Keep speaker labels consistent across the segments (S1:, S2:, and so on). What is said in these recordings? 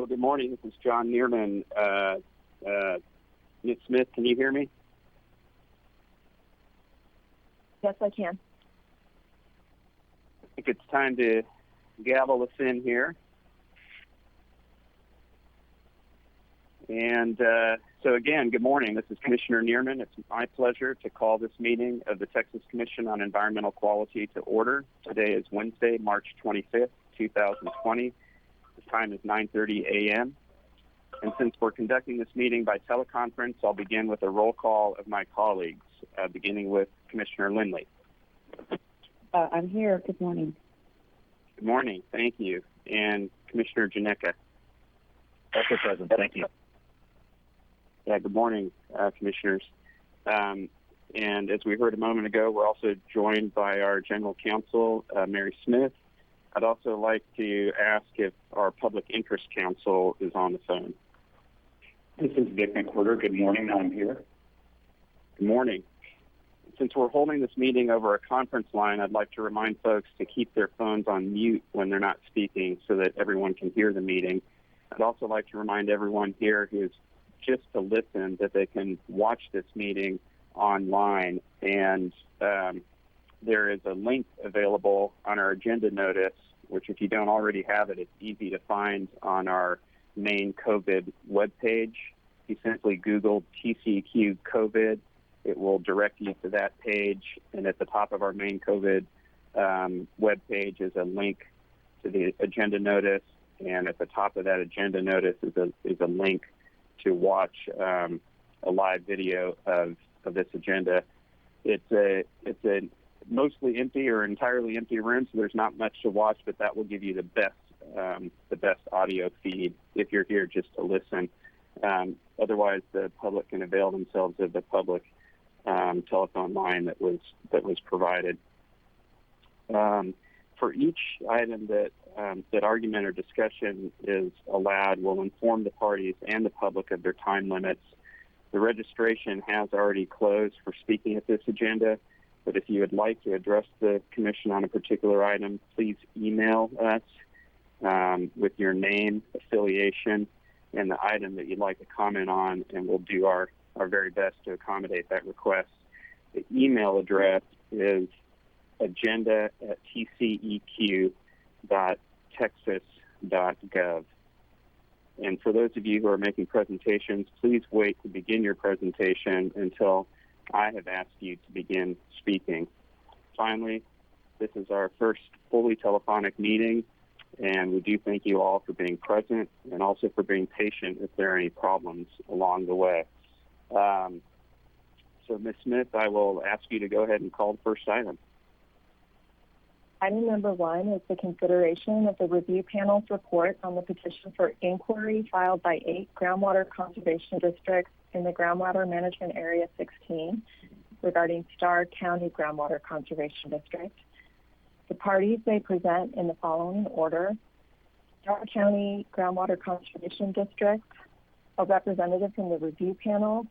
S1: Well, good morning. This is John Neerman. Ms. Smith, can you hear me?
S2: Yes, I can.
S1: I think it's time to gavel us in here. And so again, good morning. This is Commissioner Neerman. It's my pleasure to call this meeting of the Texas Commission on Environmental Quality to order. Today is Wednesday, March 25th, 2020. The time is 9:30 a.m. And since we're conducting this meeting by teleconference, I'll begin with a roll call of my colleagues, beginning with Commissioner Lindley.
S2: I'm here. Good morning.
S1: Good morning. Thank you. And Commissioner Janeka.
S3: Also present. Thank you.
S1: Yeah, good morning, Commissioners. And as we heard a moment ago, we're also joined by our General Counsel, Mary Smith. I'd also like to ask if our Public Interest Counsel is on the phone.
S3: This is Vic McWhorter. Good morning. I'm here.
S1: Good morning. Since we're holding this meeting over a conference line, I'd like to remind folks to keep their phones on mute when they're not speaking so that everyone can hear the meeting. I'd also like to remind everyone here who's just to listen that they can watch this meeting online, and there is a link available on our agenda notice, which if you don't already have it, it's easy to find on our main COVID webpage. If you simply Google TCQ COVID, it will direct you to that page, and at the top of our main COVID webpage is a link to the agenda notice, and at the top of that agenda notice is a link to watch a live video of this agenda. It's a mostly empty or entirely empty room, so there's not much to watch, but that will give you the best audio feed if you're here just to listen. Otherwise, the public can avail themselves of the public telephone line that was provided. For each item that argument or discussion is allowed, we'll inform the parties and the public of their time limits. The registration has already closed for speaking at this agenda, but if you would like to address the Commission on a particular item, please email us with your name, affiliation, and the item that you'd like to comment on, and we'll do our very best to accommodate that request. The email address is agenda@tceq.texas.gov. And for those of you who are making presentations, please wait to begin your presentation until I have asked you to begin speaking. Finally, this is our first fully telephonic meeting, and we do thank you all for being present and also for being patient if there are any problems along the way. So, Ms. Smith, I will ask you to go ahead and call the first item.
S2: Item number 1 is the consideration of the review panel's report on the petition for inquiry filed by 8 groundwater conservation districts in the Groundwater Management Area 16 regarding Starr County Groundwater Conservation District. The parties may present in the following order: Starr County Groundwater Conservation District, a representative from the review panel,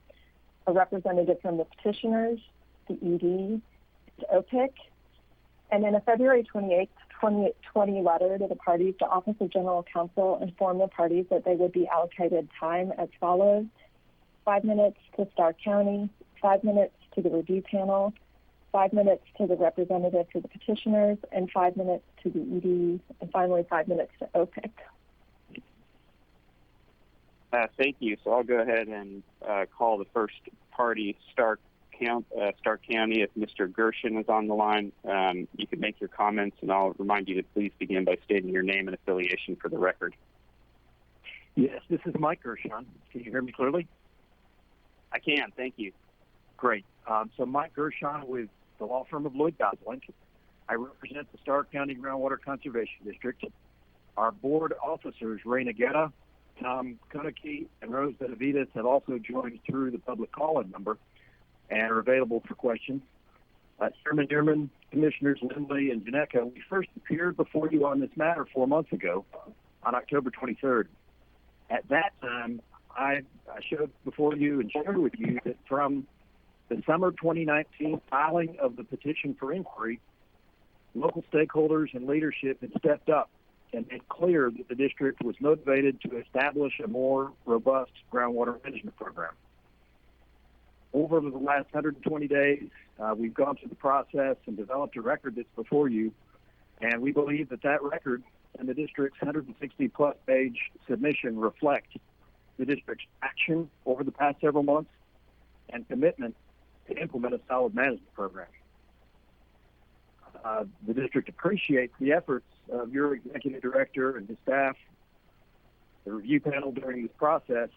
S2: a representative from the petitioners, the ED, the OPIC, and in a February 28, 2020 letter to the parties, the Office of General Counsel informed the parties that they would be allocated time as follows: 5 minutes to Starr County, 5 minutes to the review panel, 5 minutes to the representative for the petitioners, and 5 minutes to the ED, and finally 5 minutes to OPIC.
S1: Thank you. So I'll go ahead and call the first party, Starr County. If Mr. Gershon is on the line, you can make your comments, and I'll remind you to please begin by stating your name and affiliation for the record.
S4: Yes, this is Mike Gershon. Can you hear me clearly?
S1: I can. Thank you.
S4: Great. So Mike Gershon with the law firm of Lloyd Gosling. I represent the Starr County Groundwater Conservation District. Our board officers, Ray Nagetta, Tom Konecki, and Rose Benavides, have also joined through the public call-in number and are available for questions. Chairman Neerman, Commissioners Lindley and Janeka, we first appeared before you on this matter 4 months ago on October 23rd. At that time, I showed before you and shared with you that from the summer 2019 filing of the petition for inquiry, local stakeholders and leadership had stepped up and made clear that the district was motivated to establish a more robust groundwater management program. Over the last 120 days, we've gone through the process and developed a record that's before you, and we believe that that record and the district's 160-plus page submission reflect the district's action over the past several months and commitment to implement a solid management program. The district appreciates the efforts of your executive director and his staff, the review panel during this process,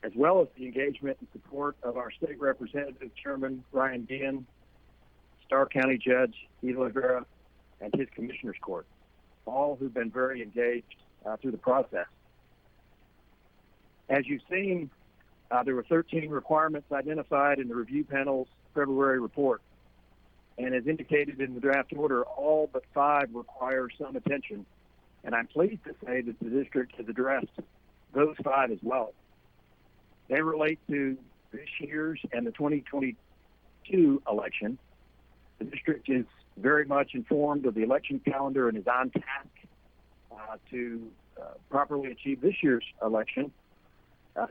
S4: as well as the engagement and support of our state representative, Chairman Ryan Dean, Starr County Judge Eva Vera, and his Commissioner's Court, all who've been very engaged through the process. As you've seen, there were 13 requirements identified in the review panel's February report. And as indicated in the draft order, all but 5 require some attention. And I'm pleased to say that the district has addressed those 5 as well. They relate to this year's and the 2022 election. The district is very much informed of the election calendar and is on task to properly achieve this year's election.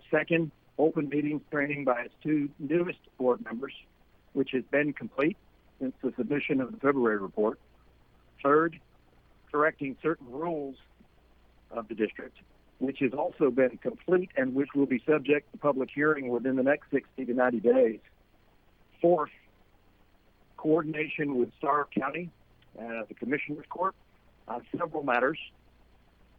S4: Second, open meetings training by its 2 newest board members, which has been complete since the submission of the February report. Third, correcting certain rules of the district, which has also been complete and which will be subject to public hearing within the next 60 to 90 days. Fourth, coordination with Starr County, the Commissioner's Court, on several matters.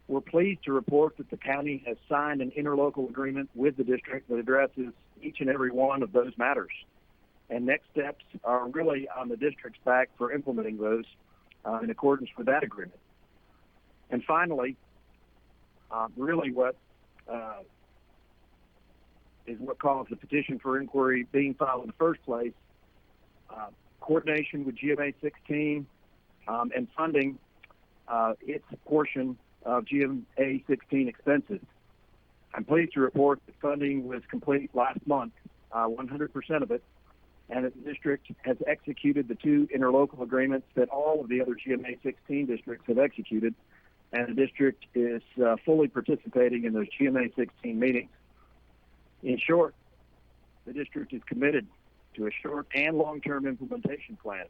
S4: We're pleased to report that the county has signed an interlocal agreement with the district that addresses each and every one of those matters. And next steps are really on the district's back for implementing those in accordance with that agreement. And finally, really what is what caused the petition for inquiry being filed in the first place, coordination with GMA 16 and funding its portion of GMA 16 expenses. I'm pleased to report that funding was complete last month, 100% of it, and that the district has executed the 2 interlocal agreements that all of the other GMA 16 districts have executed, and the district is fully participating in those GMA 16 meetings. In short, the district is committed to a short and long-term implementation plan.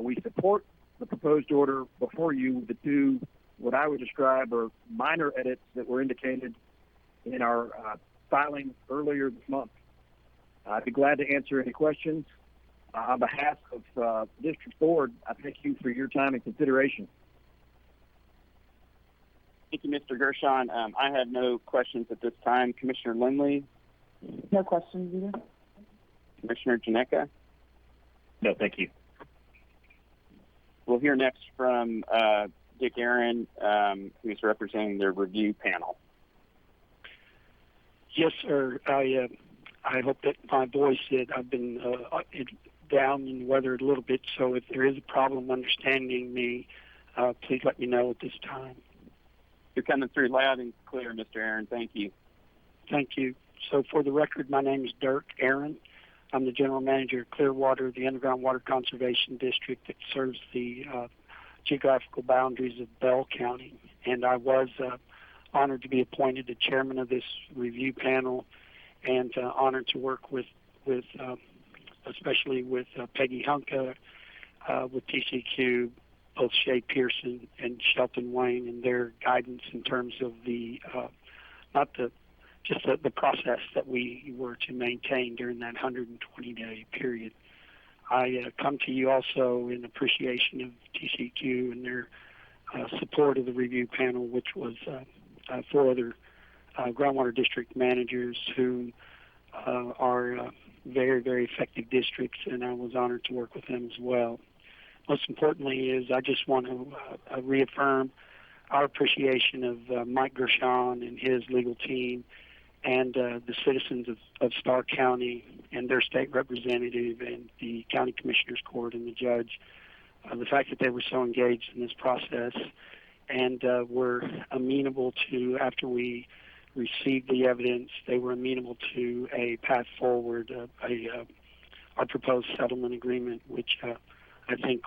S4: We support the proposed order before you with the 2, what I would describe are minor edits that were indicated in our filing earlier this month. I'd be glad to answer any questions. On behalf of the district board, I thank you for your time and consideration.
S1: Thank you, Mr. Gershon. I have no questions at this time. Commissioner Lindley?
S5: No questions either.
S1: Commissioner Janeka?
S3: No, thank you.
S1: We'll hear next from Dick Aaron, who's representing the review panel.
S6: Yes, sir. I hope that my voice I've been down in the weather a little bit, so if there is a problem understanding me, please let me know at this time.
S1: You're coming through loud and clear, Mr. Aaron. Thank you.
S6: Thank you. So for the record, my name is Dirk Aaron. I'm the general manager of Clearwater, the underground water conservation district that serves the geographical boundaries of Bell County. And I was honored to be appointed the chairman of this review panel, and honored to work with especially with Peggy Hunka, with TCQ, both Shay Pearson and Shelton Wayne, and their guidance in terms of the the process that we were to maintain during that 120-day period. I come to you also in appreciation of TCQ and their support of the review panel, which was 4 other groundwater district managers who are very, very effective districts, and I was honored to work with them as well. Most importantly is I just want to reaffirm our appreciation of Mike Gershon and his legal team and the citizens of Starr County and their state representative and the county commissioner's court and the judge, the fact that they were so engaged in this process and were amenable to, after we received the evidence, they were amenable to a path forward, our proposed settlement agreement, which I think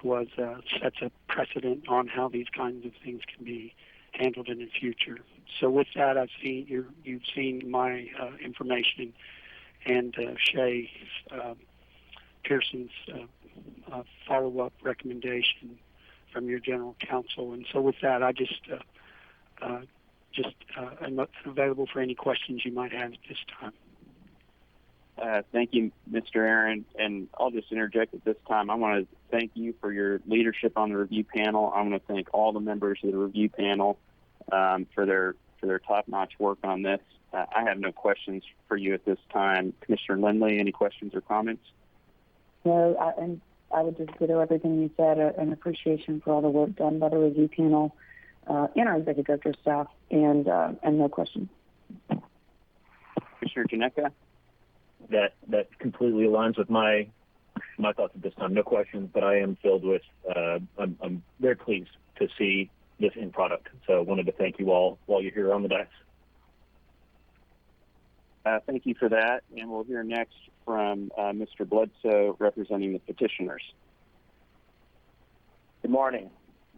S6: sets a precedent on how these kinds of things can be handled in the future. So with that, you've seen my information and Shay Pearson's follow-up recommendation from your general counsel. And so with that, I I'm available for any questions you might have at this time.
S1: Thank you, Mr. Aaron. And I'll just interject at this time. I want to thank you for your leadership on the review panel. I want to thank all the members of the review panel for their top-notch work on this. I have no questions for you at this time. Commissioner Lindley, any questions or comments?
S5: No, and I would just ditto everything you said, an appreciation for all the work done by the review panel and our executive director staff, and no questions.
S1: Commissioner Janeka?
S7: That completely aligns with my thoughts at this time. No questions, but I am filled with, I'm very pleased to see this end product. So I wanted to thank you all while you're here on the dais.
S1: Thank you for that. And we'll hear next from Mr. Bledsoe representing the petitioners.
S8: Good morning.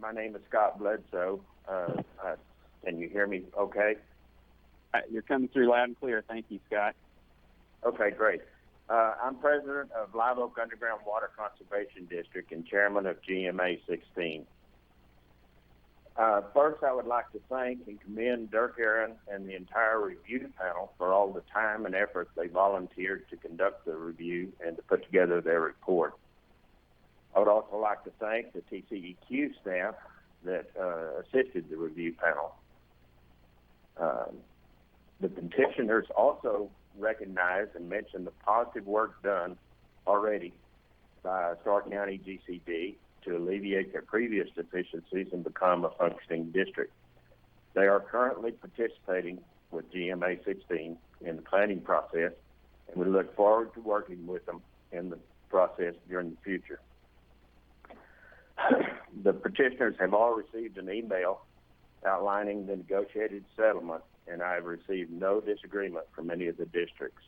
S8: My name is Scott Bledsoe. Can you hear me okay?
S1: You're coming through loud and clear. Thank you, Scott.
S8: Okay, great. I'm president of Live Oak Underground Water Conservation District and chairman of GMA 16. First, I would like to thank and commend Dirk Aaron and the entire review panel for all the time and effort they volunteered to conduct the review and to put together their report. I would also like to thank the TCEQ staff that assisted the review panel. The petitioners also recognize and mention the positive work done already by Stark County GCD to alleviate their previous deficiencies and become a functioning district. They are currently participating with GMA 16 in the planning process, and we look forward to working with them in the process during the future. The petitioners have all received an email outlining the negotiated settlement, and I have received no disagreement from any of the districts.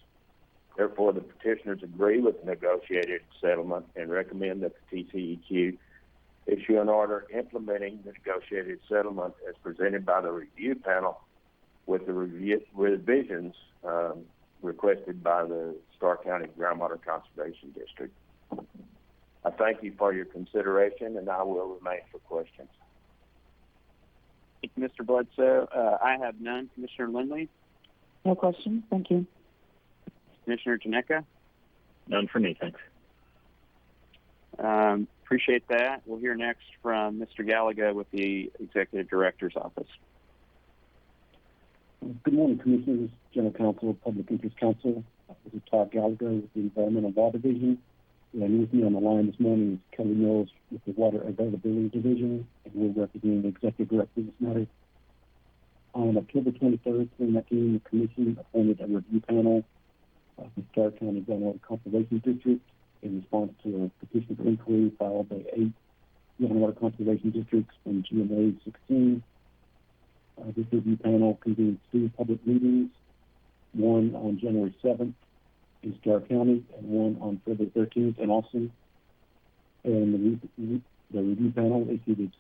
S8: Therefore, the petitioners agree with the negotiated settlement and recommend that the TCEQ issue an order implementing the negotiated settlement as presented by the review panel with the revisions requested by the Stark County Groundwater Conservation District. I thank you for your consideration, and I will remain for questions.
S1: Thank you, Mr. Bledsoe. I have none. Commissioner Lindley?
S5: No questions. Thank you.
S1: Commissioner Janeka?
S7: None for me, thanks.
S1: Appreciate that. We'll hear next from Mr. Gallagher with the Executive Director's Office.
S9: Good morning, Commissioners, General Counsel, Public Interest Counsel. This is Todd Gallagher with the Environmental Law Division. And with me on the line this morning is Kelly Mills with the Water Availability Division, and we're representing the Executive Director in this matter. On October 23rd, 2019, the Commission appointed a review panel of the Stark County Groundwater Conservation District in response to a petition for inquiry filed by 8 groundwater conservation districts from GMA 16. This review panel convened 2 public meetings, one on January 7th in Stark County and one on February 13th in Austin. And the review panel issued its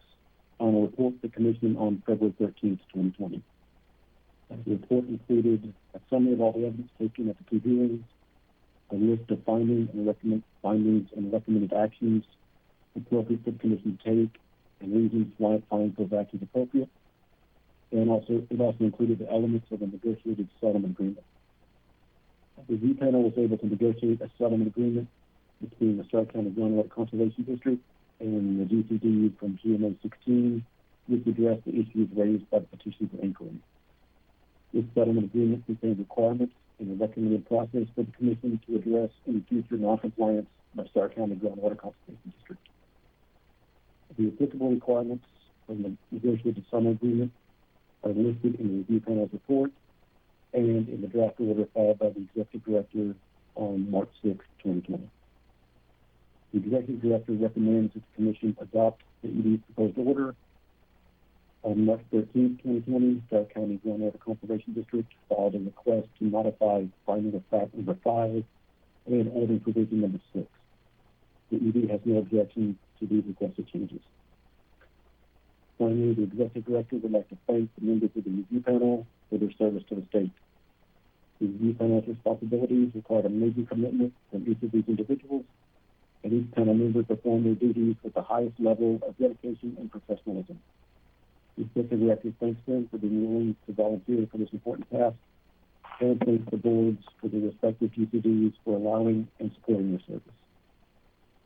S9: final report to the Commission on February 13th, 2020. The report included a summary of all the evidence taken at the 2 hearings, a list of findings and recommended actions appropriate for the Commission to take, and reasons why it finds those actions appropriate. And it also included the elements of a negotiated settlement agreement. The review panel was able to negotiate a settlement agreement between the Stark County Groundwater Conservation District and the GCD from GMA 16, which addressed the issues raised by the petition for inquiry. This settlement agreement contains requirements and a recommended process for the Commission to address any future noncompliance by Stark County Groundwater Conservation District. The applicable requirements from the negotiated settlement agreement are listed in the review panel's report and in the draft order filed by the Executive Director on March 6, 2020. The Executive Director recommends that the Commission adopt the ED's proposed order. On March 13, 2020, Stark County Groundwater Conservation District filed a request to modify finding of fact number 5 and ordering provision number 6. The ED has no objection to these requested changes. Finally, the Executive Director would like to thank the members of the review panel for their service to the state. The review panel's responsibilities require a major commitment from each of these individuals, and each panel member performed their duties with the highest level of dedication and professionalism. The Executive Director thanks them for being willing to volunteer for this important task, and thanks the boards for their respective GCDs for allowing and supporting their service.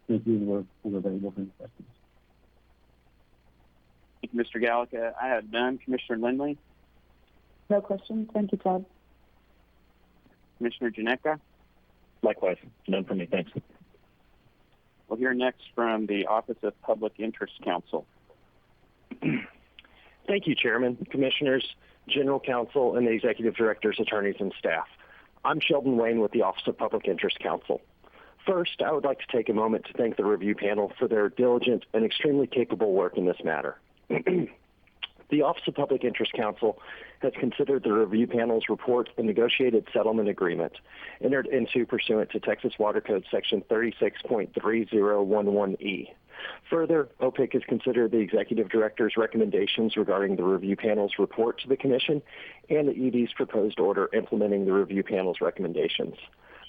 S9: Thank you, and we're available for any questions.
S1: Thank you, Mr. Gallica. I have none. Commissioner Lindley?
S5: No questions. Thank you, Todd.
S1: Commissioner Janeka?
S7: Likewise, none for me. Thanks.
S1: We'll hear next from the Office of Public Interest Counsel.
S10: Thank you, Chairman, Commissioners, General Counsel, and the Executive Directors, attorneys, and staff. I'm Sheldon Wayne with the Office of Public Interest Counsel. First, I would like to take a moment to thank the review panel for their diligent and extremely capable work in this matter. The Office of Public Interest Counsel has considered the review panel's report and negotiated settlement agreement entered into pursuant to Texas Water Code Section 36.3011E. Further, OPIC has considered the Executive Director's recommendations regarding the review panel's report to the Commission and the ED's proposed order implementing the review panel's recommendations.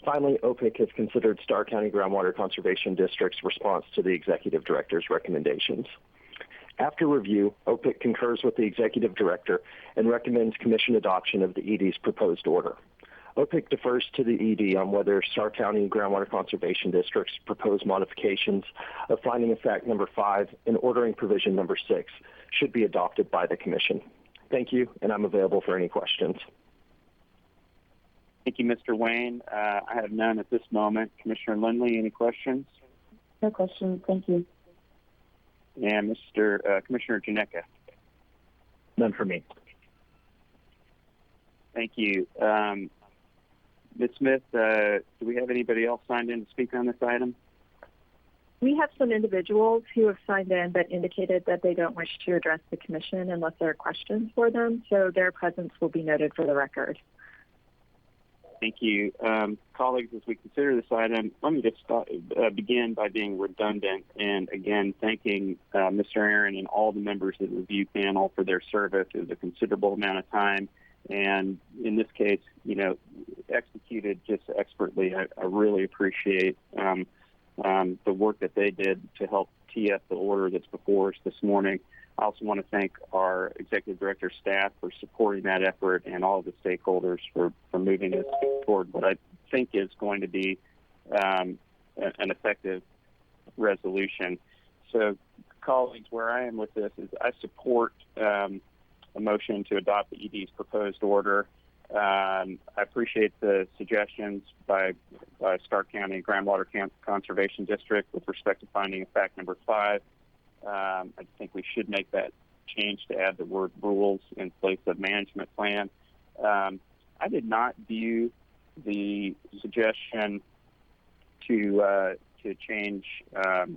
S10: Finally, OPIC has considered Starr County Groundwater Conservation District's response to the Executive Director's recommendations. After review, OPIC concurs with the Executive Director and recommends Commission adoption of the ED's proposed order. OPIC defers to the ED on whether Starr County Groundwater Conservation District's proposed modifications of finding of fact number 5 and ordering provision number 6 should be adopted by the Commission. Thank you, and I'm available for any questions.
S1: Thank you, Mr. Wayne. I have none at this moment. Commissioner Lindley, any questions?
S5: No questions. Thank you.
S1: And Commissioner Janeka?
S7: None for me.
S1: Thank you. Ms. Smith, do we have anybody else signed in to speak on this item?
S2: We have some individuals who have signed in but indicated that they don't wish to address the Commission unless there are questions for them, so their presence will be noted for the record.
S1: Thank you. Colleagues, as we consider this item, let me just begin by being redundant and, again, thanking Mr. Aaron and all the members of the review panel for their service. It was a considerable amount of time, and in this case, executed just expertly. I really appreciate the work that they did to help tee up the order that's before us this morning. I also want to thank our Executive Director staff for supporting that effort and all of the stakeholders for moving us toward what I think is going to be an effective resolution. So, colleagues, where I am with this is I support a motion to adopt the ED's proposed order. I appreciate the suggestions by Starr County Groundwater Conservation District with respect to finding of fact number 5. I think we should make that change to add the word rules in place of management plan. I did not view the suggestion to change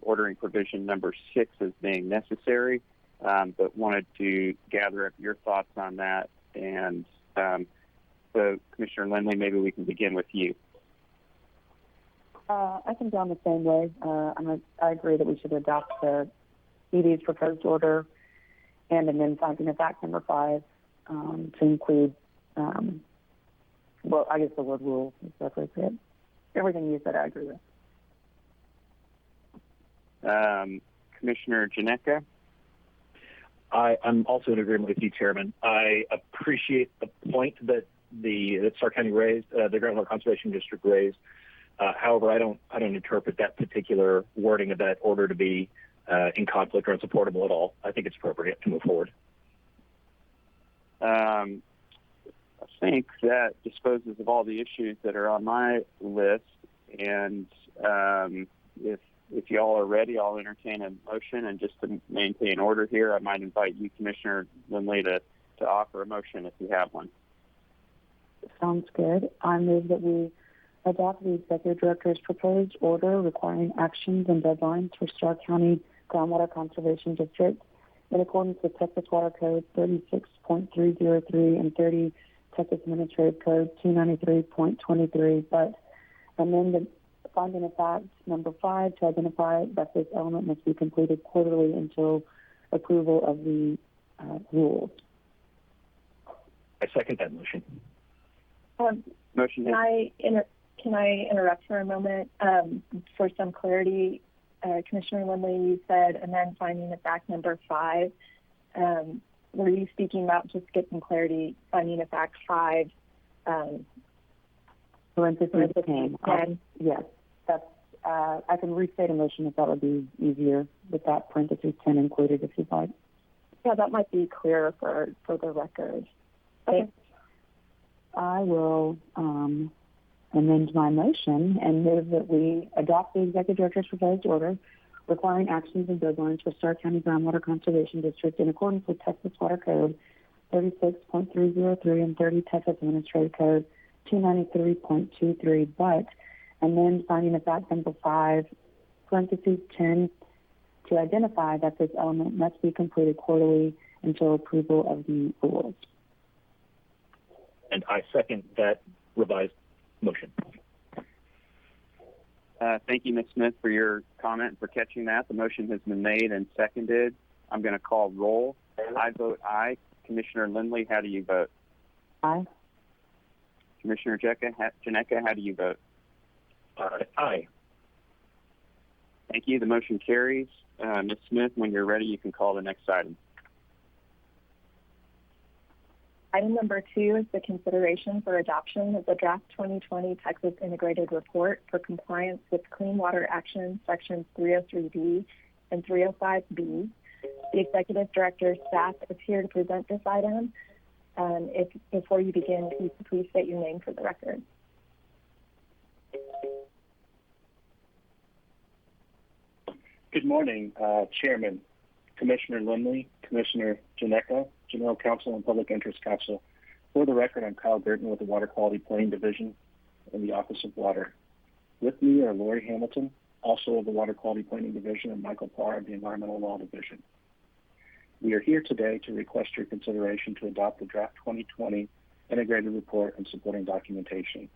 S1: ordering provision number 6 as being necessary, but wanted to gather up your thoughts on that. And so, Commissioner Lindley, maybe we can begin with you.
S5: I think I'm the same way. I agree that we should adopt the ED's proposed order and amend finding of fact number 5 to include, I guess the word rules is appropriate. Everything you said, I agree with.
S7: Commissioner Janeka? I'm also in agreement with you, Chairman. I appreciate the point that that Starr County raised, the Groundwater Conservation District raised. However, I don't interpret that particular wording of that order to be in conflict or unsupportable at all. I think it's appropriate to move forward.
S1: I think that disposes of all the issues that are on my list, and if y'all are ready, I'll entertain a motion. And just to maintain order here, I might invite you, Commissioner Lindley, to offer a motion if you have one.
S5: Sounds good. I move that we adopt the Executive Director's proposed order requiring actions and deadlines for Starr County Groundwater Conservation District in accordance with Texas Water Code 36.303 and 30 Texas Administrative Code 293.23, but amend the finding of fact number 5, to identify that this element must be completed quarterly until approval of the rules.
S7: I second that motion.
S1: Motion.
S2: Can I interrupt for a moment for some clarity? Commissioner Lindley, you said, and then finding of fact number 5. Were you speaking about, just get some clarity, finding of fact 5?
S5: Parentheses 10. Yes, that's. I can restate a motion if that would be easier with that parentheses 10 included, if you'd like.
S2: Yeah, that might be clearer for the record. Okay.
S5: I will amend my motion and move that we adopt the Executive Director's proposed order requiring actions and deadlines for Stark County Groundwater Conservation District in accordance with Texas Water Code 36.303 and 30 Texas Administrative Code 293.23, but amend finding of fact number 5, parentheses 10, to identify that this element must be completed quarterly until approval of the rules.
S7: And I second that revised motion.
S1: Thank you, Ms. Smith, for your comment, for catching that. The motion has been made and seconded. I'm going to call roll. I vote aye. Commissioner Lindley, how do you vote?
S5: Aye.
S1: Commissioner Janeka, how do you vote?
S7: Aye.
S1: Thank you. The motion carries. Ms. Smith, when you're ready, you can call the next item.
S2: Item number 2 is the consideration for adoption of the draft 2020 Texas Integrated Report for compliance with Clean Water Action Sections 303B and 305B. The Executive Director's staff is here to present this item. Before you begin, please state your name for the record.
S3: Good morning, Chairman, Commissioner Lindley, Commissioner Janeka, General Counsel and Public Interest Counsel. For the record, I'm Kyle Burton with the Water Quality Planning Division in the Office of Water. With me are Lori Hamilton, also of the Water Quality Planning Division, and Michael Parr of the Environmental Law Division. We are here today to request your consideration to adopt the draft 2020 Integrated Report and supporting documentation.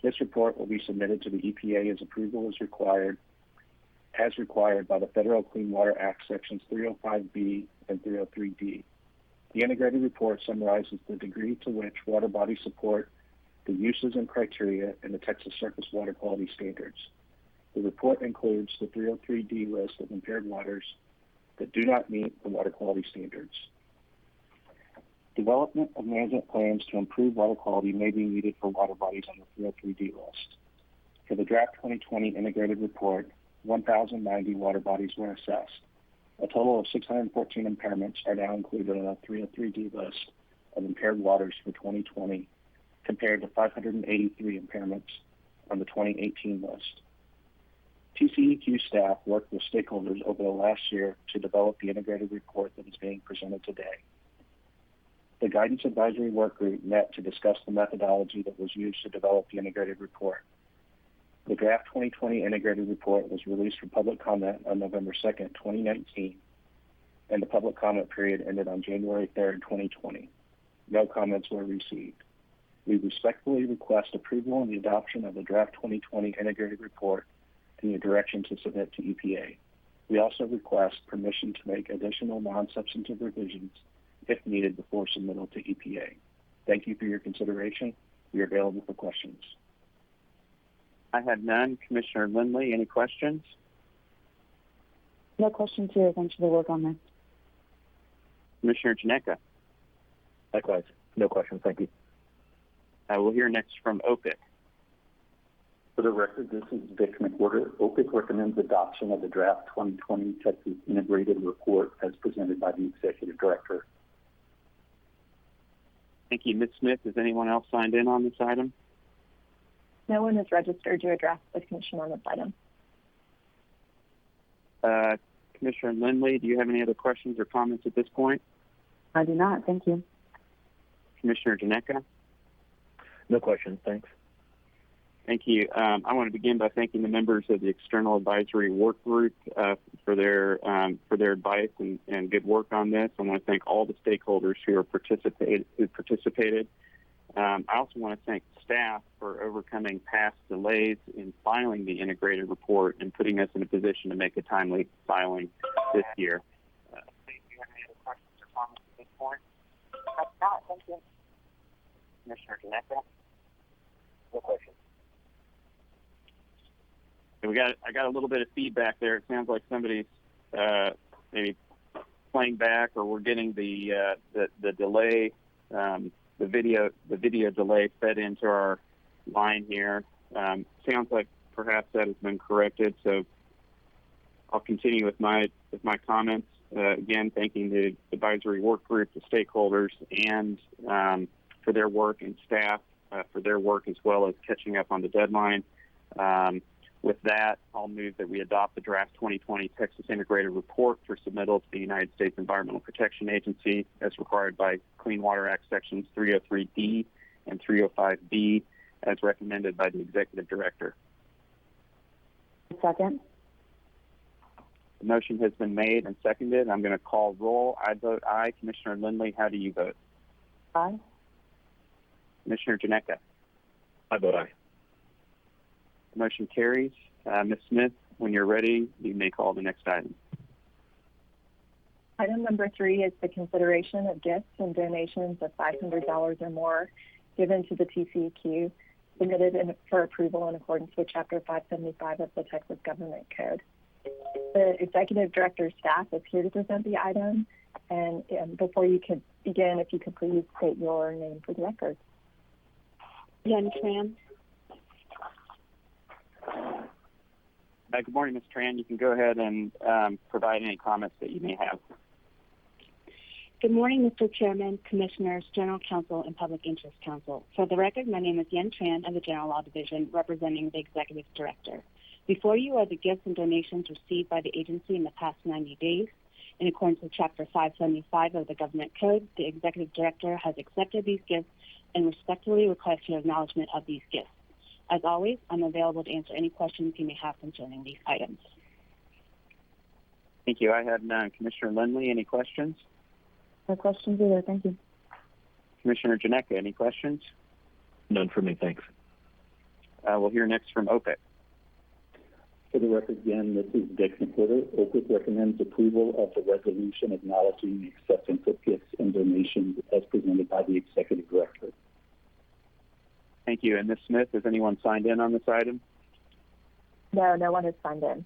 S3: This report will be submitted to the EPA as approval is required by the Federal Clean Water Act Sections 305B and 303D. The integrated report summarizes the degree to which water bodies support the uses and criteria in the Texas Surface Water Quality Standards. The report includes the 303D list of impaired waters that do not meet the water quality standards. Development of management plans to improve water quality may be needed for water bodies on the 303D list. For the draft 2020 integrated report, 1,090 water bodies were assessed. A total of 614 impairments are now included on a 303D list of impaired waters for 2020, compared to 583 impairments on the 2018 list. TCEQ staff worked with stakeholders over the last year to develop the integrated report that is being presented today. The Guidance Advisory Work Group met to discuss the methodology that was used to develop the integrated report. The draft 2020 integrated report was released for public comment on November 2nd, 2019, and the public comment period ended on January 3rd, 2020. No comments were received. We respectfully request approval and the adoption of the draft 2020 integrated report and the direction to submit to EPA. We also request permission to make additional non-substantive revisions if needed before submittal to EPA. Thank you for your consideration. We are available for questions.
S1: I have none. Commissioner Lindley, any questions?
S5: No questions here. Thanks for the work on this.
S1: Commissioner Janeka.
S7: Likewise. No questions. Thank you.
S1: We'll hear next from OPIC.
S11: For the record, this is Vic McWhorter. OPIC recommends adoption of the draft 2020 Texas Integrated Report as presented by the Executive Director.
S1: Thank you. Ms. Smith, is anyone else signed in on this item?
S2: No one is registered to address the Commission on this item.
S1: Commissioner Lindley, do you have any other questions or comments at this point?
S5: I do not. Thank you.
S1: Commissioner Janeka?
S7: No questions. Thanks.
S1: Thank you. I want to begin by thanking the members of the External Advisory Work Group for their advice and good work on this. I want to thank all the stakeholders who participated. I also want to thank staff for overcoming past delays in filing the integrated report and putting us in a position to make a timely filing this year. Do you have any other questions or comments at this point?
S12: Thank you.
S1: Commissioner Ginecka?
S8: No questions.
S1: I got a little bit of feedback there. It sounds like somebody's maybe playing back, or we're getting the delay, the video delay fed into our line here. Sounds like perhaps that has been corrected. So I'll continue with my comments. Again, thanking the advisory work group, the stakeholders, and for their work, and staff for their work, as well as catching up on the deadline. With that, I'll move that we adopt the draft 2020 Texas Integrated Report for submittal to the United States Environmental Protection Agency as required by Clean Water Act Sections 303D and 305B as recommended by the Executive Director.
S5: Second.
S1: The motion has been made and seconded. I'm going to call roll. I vote aye. Commissioner Lindley, how do you vote?
S5: Aye.
S1: Commissioner Ginecka?
S7: I vote aye.
S1: Motion carries. Ms. Smith, when you're ready, you may call the next item.
S2: Item number 3 is the consideration of gifts and donations of $500 or more given to the TCEQ, submitted for approval in accordance with Chapter 575 of the Texas Government Code. The Executive Director's staff is here to present the item, and before you can begin, if you could please state your name for the record.
S12: Yen Tran.
S1: Good morning, Ms. Tran. You can go ahead and provide any comments that you may have.
S12: Good morning, Mr. Chairman, Commissioners, General Counsel, and Public Interest Counsel. For the record, my name is Yen Tran of the General Law Division, representing the Executive Director. Before you are the gifts and donations received by the agency in the past 90 days. In accordance with Chapter 575 of the Government Code, the Executive Director has accepted these gifts and respectfully requests your acknowledgement of these gifts. As always, I'm available to answer any questions you may have concerning these items.
S1: Thank you. I have none. Commissioner Lindley, any questions?
S5: No questions either. Thank you.
S1: Commissioner Ginecka, any questions?
S7: None for me, thanks.
S1: We'll hear next from OPIC.
S11: For the record, again, this is Dick McWhorter. OPIC recommends approval of the resolution acknowledging the acceptance of gifts and donations as presented by the Executive Director.
S1: Thank you. And Ms. Smith, has anyone signed in on this item?
S2: No, no one has signed in.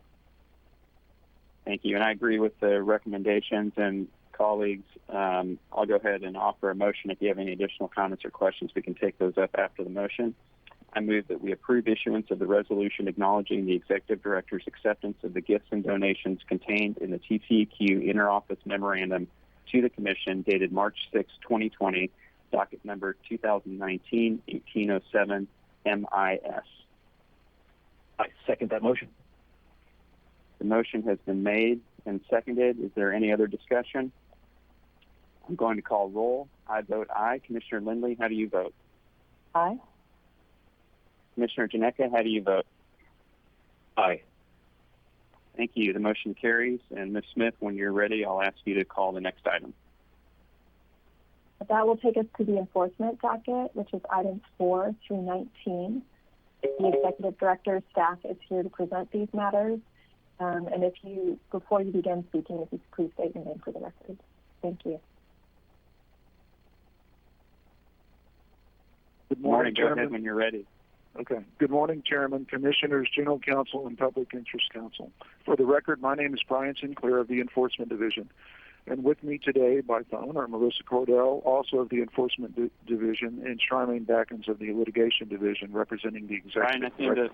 S1: Thank you. And I agree with the recommendations. And colleagues, I'll go ahead and offer a motion. If you have any additional comments or questions, we can take those up after the motion. I move that we approve issuance of the resolution acknowledging the Executive Director's acceptance of the gifts and donations contained in the TCEQ Interoffice Memorandum to the Commission dated March 6, 2020, docket number 2019-1807 MIS.
S7: I second that motion.
S1: The motion has been made and seconded. Is there any other discussion? I'm going to call roll. I vote aye. Commissioner Lindley, how do you vote?
S5: Aye.
S1: Commissioner Ginecka, how do you vote?
S7: Aye.
S1: Thank you. The motion carries. And Ms. Smith, when you're ready, I'll ask you to call the next item.
S2: That will take us to the enforcement docket, which is items 4 through 19. The Executive Director's staff is here to present these matters. And before you begin speaking, if you could please state your name for the record. Thank you.
S13: Good morning,
S1: Go ahead when you're ready.
S13: Okay. Good morning, Chairman, Commissioners, General Counsel, and Public Interest Counsel. For the record, my name is Brian Sinclair of the Enforcement Division. And with me today by phone are Melissa Cordell, also of the Enforcement Division, and Charmaine Backens of the Litigation Division, representing the Executive Director.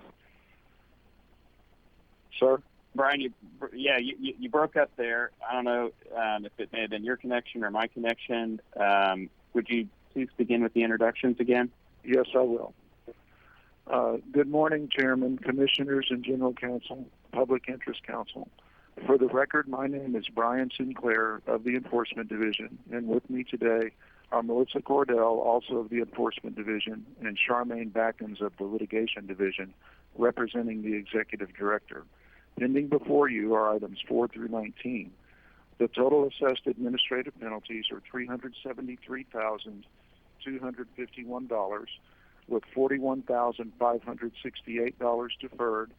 S13: Sir?
S1: Brian, you broke up there. I don't know if it may have been your connection or my connection. Would you please begin with the introductions again?
S13: Yes, I will. Good morning, Chairman, Commissioners, and General Counsel, Public Interest Counsel. For the record, my name is Brian Sinclair of the Enforcement Division, and with me today are Melissa Cordell, also of the Enforcement Division, and Charmaine Backens of the Litigation Division, representing the Executive Director. Pending before you are items 4 through 19. The total assessed administrative penalties are $373,200 $251, with $41,568 deferred,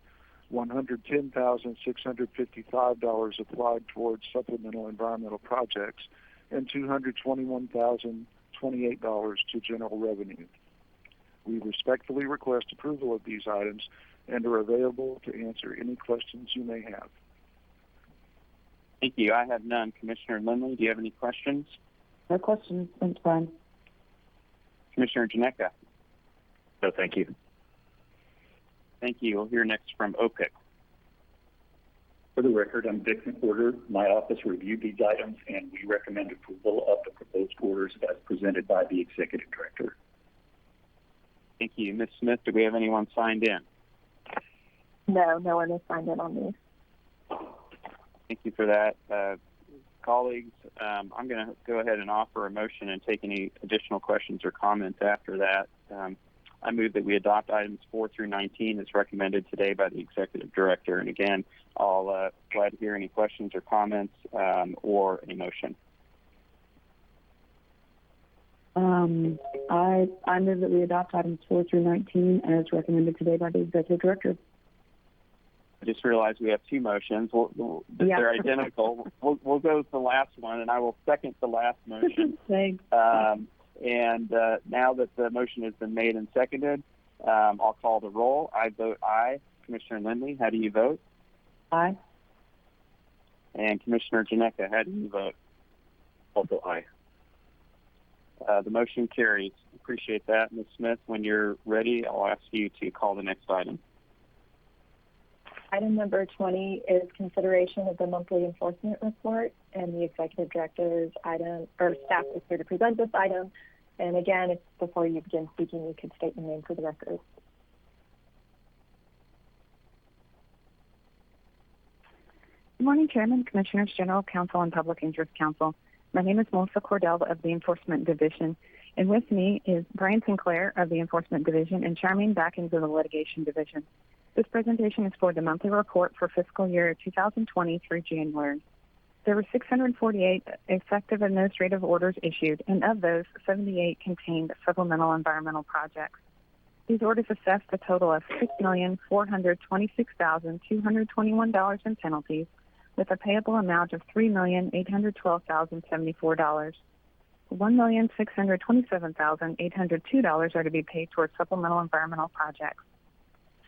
S13: $110,655 applied towards supplemental environmental projects, and $221,028 to general revenue. We respectfully request approval of these items and are available to answer any questions you may have.
S1: Thank you. I have none. Commissioner Lindley, do you have any questions?
S5: No questions. Thanks, Brian.
S1: Commissioner Janeka?
S7: No, thank you.
S1: Thank you. We'll hear next from OPIC.
S11: For the record, I'm Dick McWhorter. My office reviewed these items, and we recommend approval of the proposed orders as presented by the Executive Director.
S1: Thank you. Ms. Smith, do we have anyone signed in?
S2: No, no one has signed in on these.
S1: Thank you for that. Colleagues, I'm going to go ahead and offer a motion and take any additional questions or comments after that. I move that we adopt items 4 through 19 as recommended today by the Executive Director. And again, I'll glad to hear any questions or comments or a motion.
S5: I move that we adopt items 4 through 19 as recommended today by the Executive Director.
S1: I just realized we have two motions. They're identical. We'll go with the last one, and I will second the last motion.
S5: Thanks.
S1: And now that the motion has been made and seconded, I'll call the roll. I vote aye. Commissioner Lindley, how do you vote?
S5: Aye.
S1: And Commissioner Janeka, how do you vote?
S7: Also aye.
S1: The motion carries. Appreciate that. Ms. Smith, when you're ready, I'll ask you to call the next item.
S2: Item number 20 is consideration of the monthly enforcement report, and the Executive Director's item, or staff is here to present this item. And again, before you begin speaking, you could state your name for the record.
S14: Good morning, Chairman, Commissioners, General Counsel, and Public Interest Counsel. My name is Melissa Cordell of the Enforcement Division, and with me is Brian Sinclair of the Enforcement Division and Charmaine Backins of the Litigation Division. This presentation is for the monthly report for fiscal year 2020 through January. There were 648 effective administrative orders issued, and of those, 78 contained supplemental environmental projects. These orders assessed a total of $6,426,221 in penalties, with a payable amount of $3,812,074. $1,627,802 are to be paid towards supplemental environmental projects.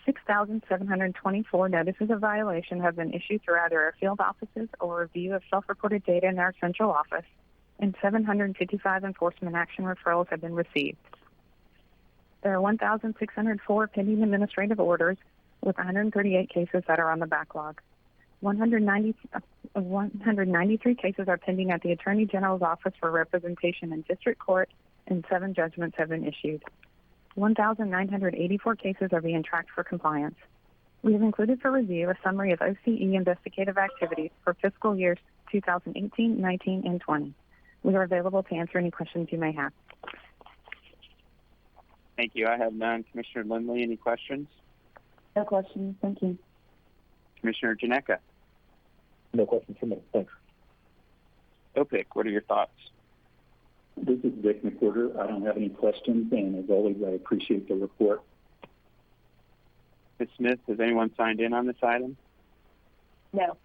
S14: 6,724 notices of violation have been issued through either our field offices or review of self-reported data in our central office, and 755 enforcement action referrals have been received. There are 1,604 pending administrative orders, with 138 cases that are on the backlog. 193 cases are pending at the Attorney General's Office for representation in District Court, and 7 judgments have been issued. 1,984 cases are being tracked for compliance. We have included for review a summary of OCE investigative activities for fiscal years 2018, 19, and 20. We are available to answer any questions you may have.
S1: Thank you. I have none. Commissioner Lindley, any questions?
S5: No questions. Thank you.
S1: Commissioner Janeka?
S7: No questions from me. Thanks.
S1: OPIC, what are your thoughts?
S11: This is Dick McWhorter. I don't have any questions, and as always, I appreciate the report.
S1: Ms. Smith, has anyone signed in on this item?
S2: No.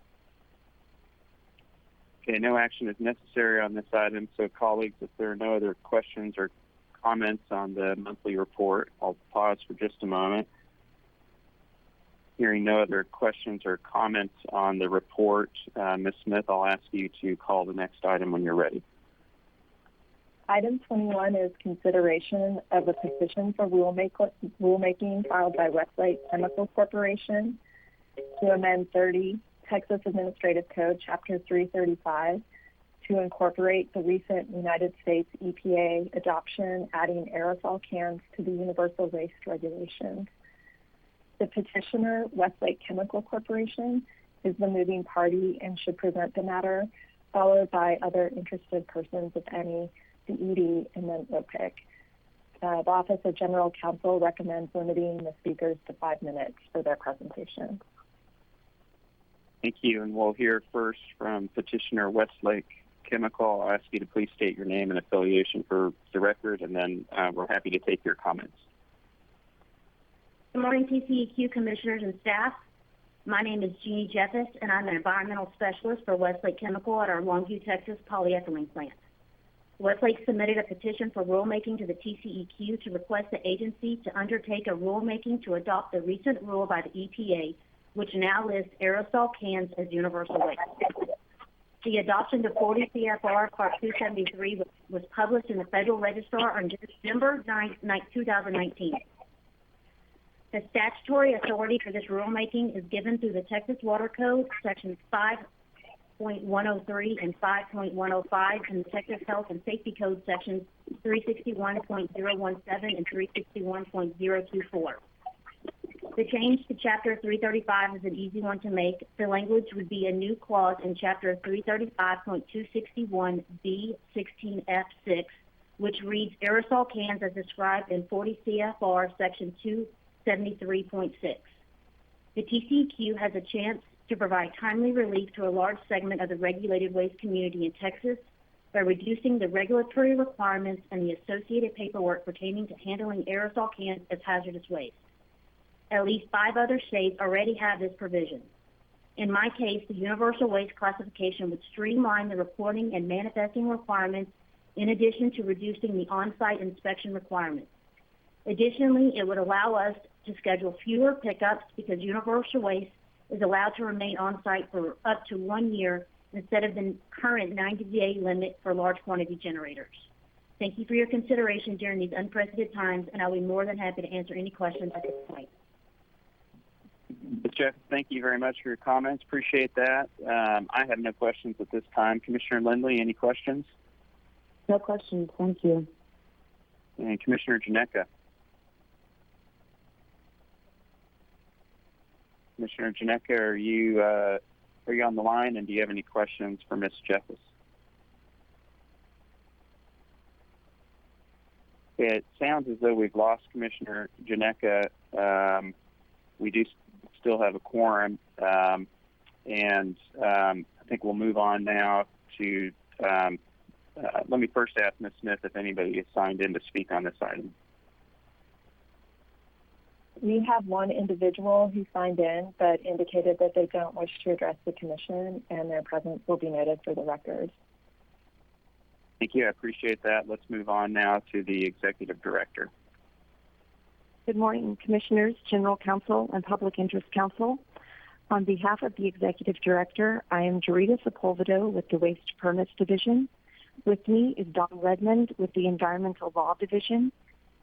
S1: Okay, no action is necessary on this item, so colleagues, if there are no other questions or comments on the monthly report, I'll pause for just a moment. Hearing no other questions or comments on the report, Ms. Smith, I'll ask you to call the next item when you're ready.
S2: Item 21 is consideration of a petition for rulemaking filed by Westlake Chemical Corporation to amend 30 Texas Administrative Code, Chapter 335, to incorporate the recent United States EPA adoption, adding aerosol cans to the universal waste regulations. The petitioner, Westlake Chemical Corporation, is the moving party and should present the matter, followed by other interested persons, if any, the ED, and then OPIC. The Office of General Counsel recommends limiting the speakers to 5 minutes for their presentation.
S1: Thank you, and we'll hear first from Petitioner Westlake Chemical. I'll ask you to please state your name and affiliation for the record, and then we're happy to take your comments.
S15: Good morning, TCEQ commissioners and staff. My name is Jeannie Jeffis, and I'm an environmental specialist for Westlake Chemical at our Longview, Texas polyethylene plant. Westlake submitted a petition for rulemaking to the TCEQ to request the agency to undertake a rulemaking to adopt the recent rule by the EPA, which now lists aerosol cans as universal waste. The adoption of 40 CFR Part 273 was published in the Federal Register on December 9, 2019. The statutory authority for this rulemaking is given through the Texas Water Code, Sections 5.103 and 5.105, and the Texas Health and Safety Code, Sections 361.017 and 361.024. The change to Chapter 335 is an easy one to make. The language would be a new clause in Chapter 335.261B16F6, which reads aerosol cans as described in 40 CFR Section 273.6. The TCEQ has a chance to provide timely relief to a large segment of the regulated waste community in Texas by reducing the regulatory requirements and the associated paperwork pertaining to handling aerosol cans as hazardous waste. At least 5 other states already have this provision. In my case, the universal waste classification would streamline the reporting and manifesting requirements in addition to reducing the on-site inspection requirements. Additionally, it would allow us to schedule fewer pickups because universal waste is allowed to remain on-site for up to 1 year instead of the current 90-day limit for large quantity generators. Thank you for your consideration during these unprecedented times, and I'll be more than happy to answer any questions at this point.
S1: Jeff, thank you very much for your comments. Appreciate that. I have no questions at this time. Commissioner Lindley, any questions?
S5: No questions. Thank you.
S1: And Commissioner Janeka. Commissioner Janeka, are you on the line, and do you have any questions for Ms. Jeffis? It sounds as though we've lost Commissioner Janeka. We do still have a quorum, and I think we'll move on now to, let me first ask Ms. Smith if anybody is signed in to speak on this item.
S2: We have one individual who signed in but indicated that they don't wish to address the commission, and their presence will be noted for the record.
S1: Thank you. I appreciate that. Let's move on now to the Executive Director.
S14: Good morning, Commissioners, General Counsel, and Public Interest Counsel. On behalf of the Executive Director, I am Jarita Sepulvedo with the Waste Permits Division. With me is Don Redmond with the Environmental Law Division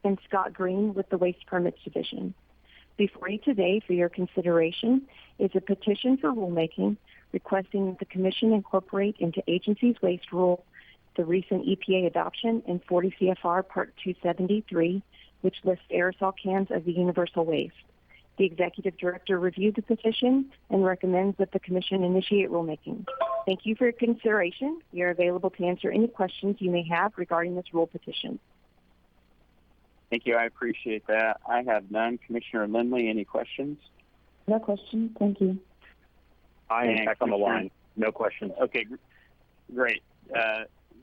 S14: and Scott Green with the Waste Permits Division. Before you today for your consideration is a petition for rulemaking requesting that the Commission incorporate into agency's waste rule the recent EPA adoption in 40 CFR Part 273, which lists aerosol cans as the universal waste. The Executive Director reviewed the petition and recommends that the Commission initiate rulemaking. Thank you for your consideration. We are available to answer any questions you may have regarding this rule petition.
S1: Thank you. I appreciate that. I have none. Commissioner Lindley, any questions?
S5: No questions. Thank you.
S7: I am back on the line. No questions.
S1: Okay, great.